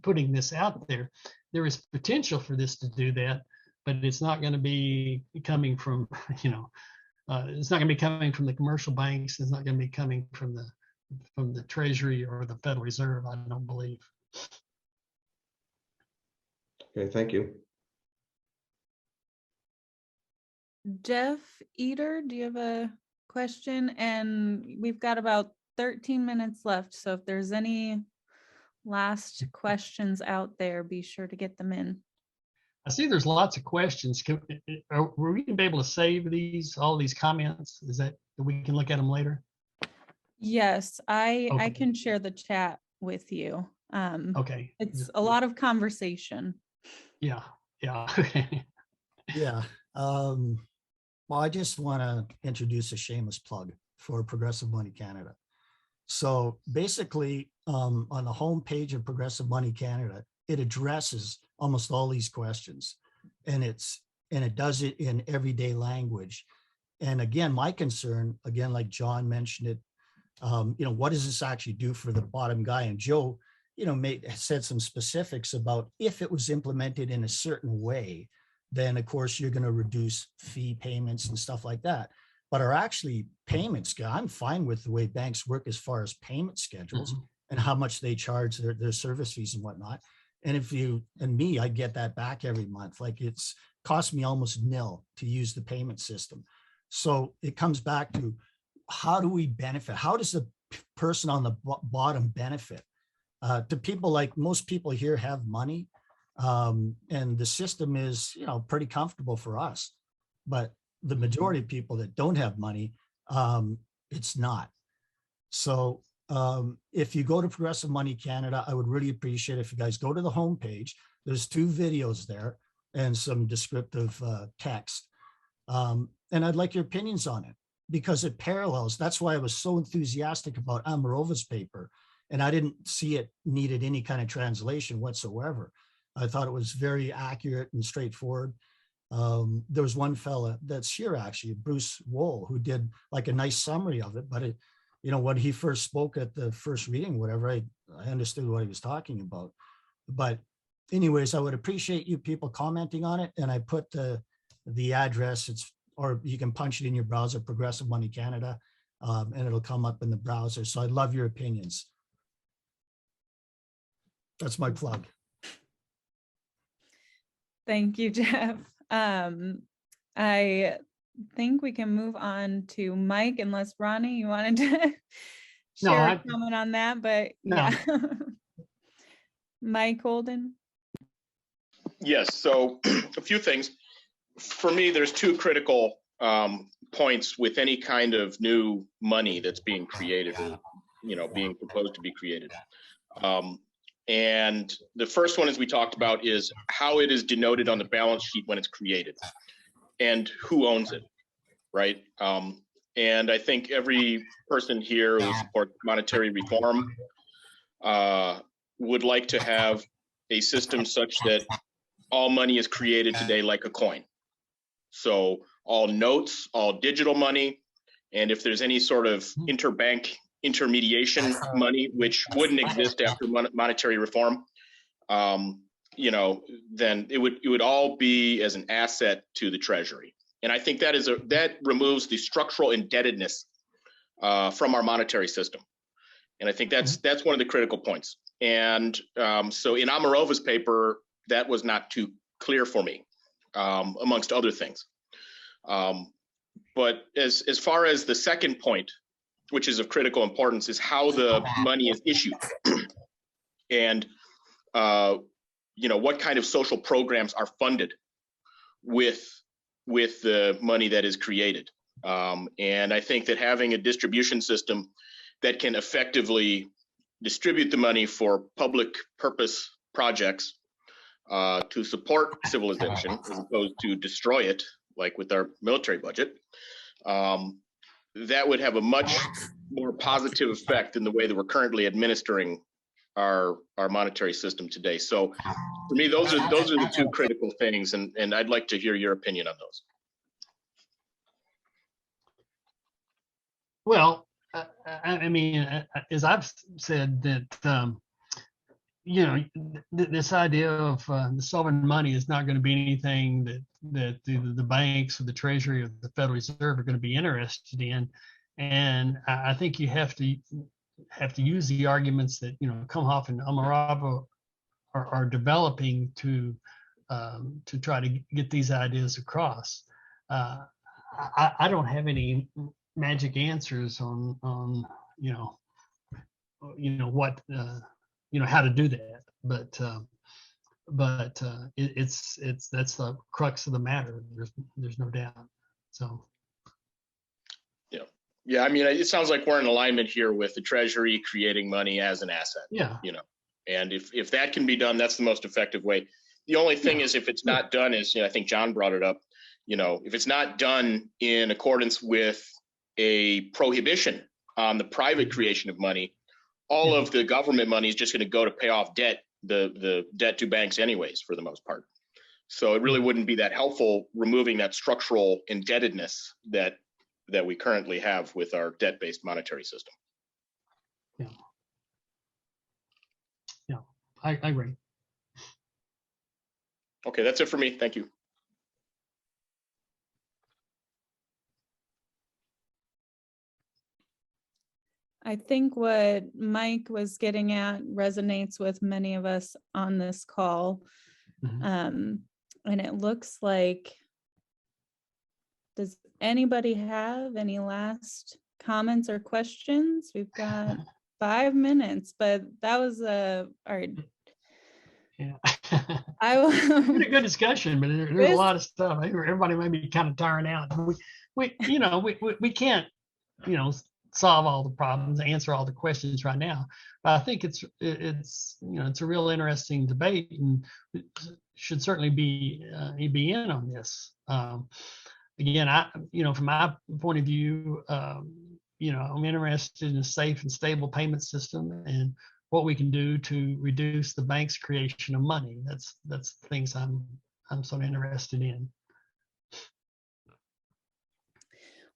putting this out there. There is potential for this to do that, but it's not going to be coming from, it's not going to be coming from the commercial banks. It's not going to be coming from the Treasury or the Federal Reserve, I don't believe. Okay, thank you. Jeff Eater, do you have a question? And we've got about 13 minutes left. So if there's any last questions out there, be sure to get them in. I see there's lots of questions. Were we going to be able to save all these comments? Is that we can look at them later? Yes, I Okay. can share the chat with you. Okay. It's a lot of conversation. Yeah. Yeah. Well, I just want to introduce a shameless plug for Progressive Money Canada. So basically, on the homepage of Progressive Money Canada, it addresses almost all these questions, and it does it in everyday language. And again, my concern, again, like John mentioned it, what does this actually do for the bottom guy? And Joe, said some specifics about if it was implemented in a certain way, then of course you're going to reduce fee payments and stuff like that. But are actually payments, I'm fine with the way banks work as far as payment schedules and how much they charge their service fees and whatnot. And I get that back every month. Like it's cost me almost nil to use the payment system. So it comes back to, how do we benefit? How does the person on the bottom benefit? To people, like most people here have money, and the system is, pretty comfortable for us. But the majority of people that don't have money, it's not. So if you go to Progressive Money Canada, I would really appreciate if you guys go to the homepage. There's 2 videos there and some descriptive text. And I'd like your opinions on it, because it parallels. That's why I was so enthusiastic about Amarova's paper. And I didn't see it needed any kind of translation whatsoever. I thought it was very accurate and straightforward. There was one fella that's here, actually, Bruce Wohl, who did like a nice summary of it. But when he first spoke at the first reading, whatever, I understood what he was talking about. But anyways, I would appreciate you people commenting on it. And I put the address, or you can punch it in your browser, Progressive Money Canada, and it'll come up in the browser. So I'd love your opinions. That's my plug. Thank you, Jeff. I think we can move on to Mike, unless Ronnie, you wanted to share a comment on that, but no. Yeah. Mike Holden. Yes, so a few things. For me, there's 2 critical points with any kind of new money that's being created or, being proposed to be created. And the first one, as we talked about, is how it is denoted on the balance sheet when it's created and who owns it, right? And I think every person here who supports monetary reform would like to have a system such that all money is created today like a coin. So all notes, all digital money, and if there's any sort of interbank intermediation money, which wouldn't exist after monetary reform, you know, then it would all be as an asset to the Treasury. And I think that removes the structural indebtedness from our monetary system. And I think that's one of the critical points. And so in Omarova's paper, that was not too clear for me, amongst other things. But as far as the second point, which is of critical importance, is how the money is issued and you know, what kind of social programs are funded with the money that is created. And I think that having a distribution system that can effectively distribute the money for public purpose projects to support civilization as opposed to destroy it, like with our military budget, that would have a much more positive effect than the way that we're currently administering our monetary system today. So for me, those are the two critical things, and I'd like to hear your opinion on those. Well, I mean, as I've said, that you know, this idea of the sovereign money is not going to be anything that the banks or the Treasury or the Federal Reserve are going to be interested in. And I think you have to use the arguments that, you know, Coffeehouse and Omarova are developing to try to get these ideas across. I don't have any magic answers on you know what you know, how to do that, but it's that's the crux of the matter. There's no doubt. So yeah, I mean, it sounds like we're in alignment here with the Treasury creating money as an asset. Yeah, you know, and if that can be done, that's the most effective way. The only thing is, if it's not done, is, you know, I think John brought it up, you know, if it's not done in accordance with a prohibition on the private creation of money, all of the government money is just going to go to pay off debt, the debt to banks anyways, for the most part. So it really wouldn't be that helpful removing that structural indebtedness that we currently have with our debt-based monetary system. Yeah, I agree. Okay, that's it for me. Thank you. I think what Mike was getting at resonates with many of us on this call. And it looks like, does anybody have any last comments or questions? We've got 5 minutes, but that was all right. Yeah. It's a good discussion, but there's a lot of stuff. I think everybody may be kind of tiring out. We you know, we can't, you know, solve all the problems, answer all the questions right now. But I think it's you know, it's a real interesting debate, and should certainly be in on this. Again, you know, from my point of view, you know, I'm interested in a safe and stable payment system and what we can do to reduce the bank's creation of money. That's things I'm sort of interested in.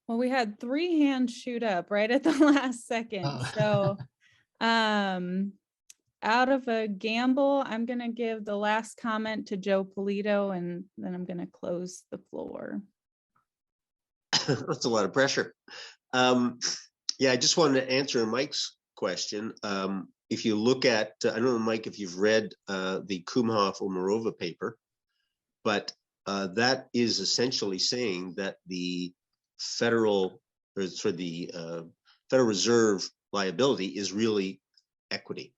Well, we had 3 hands shoot up right at the last second. So out of a gamble, I'm going to give the last comment to Joe Polito, and then I'm going to close the floor. That's a lot of pressure. Yeah, I just wanted to answer Mike's question. If you look at, I don't know, Mike, if you've read the Coffeehouse-Omarova paper, but that is essentially saying that the Federal Reserve liability is really equity.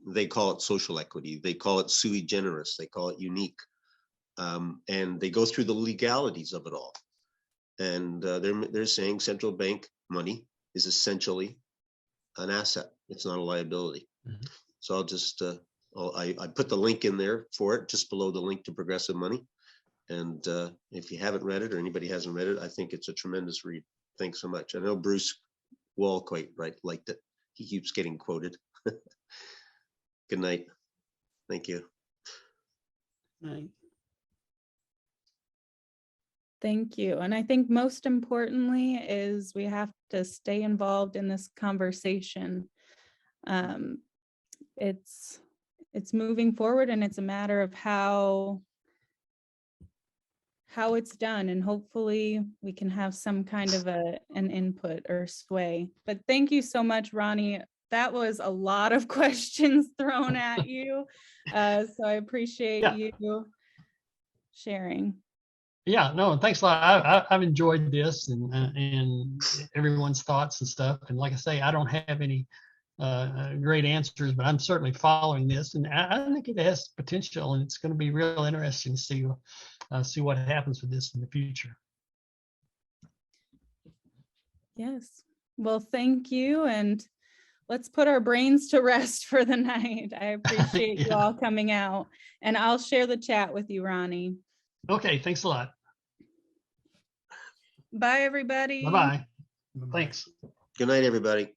They call it social equity. They call it sui generis. They call it unique. And they go through the legalities of it all. And they're saying central bank money is essentially an asset. It's not a liability. So I'll just, I put the link in there for it, just below the link to Progressive Money. And if you haven't read it, or anybody hasn't read it, I think it's a tremendous read. Thanks so much. I know Bruce Wall quite liked it. He keeps getting quoted. Good night. Thank you. Right. Thank you. And I think most importantly is we have to stay involved in this conversation. It's moving forward, and it's a matter of how it's done, and hopefully we can have some kind of an input or sway. But thank you so much, Ronnie. That was a lot of questions thrown at you. So I appreciate you sharing. Yeah, no, thanks a lot. I've enjoyed this and everyone's thoughts and stuff. And like I say, I don't have any great answers, but I'm certainly following this, and I think it has potential, and it's going to be real interesting to see what happens with this in the future. Yes. Well, thank you, and let's put our brains to rest for the night. I appreciate you all coming out, and I'll share the chat with you, Ronnie. Okay, thanks a lot. Bye, everybody. Bye-bye. Thanks. Good night, everybody.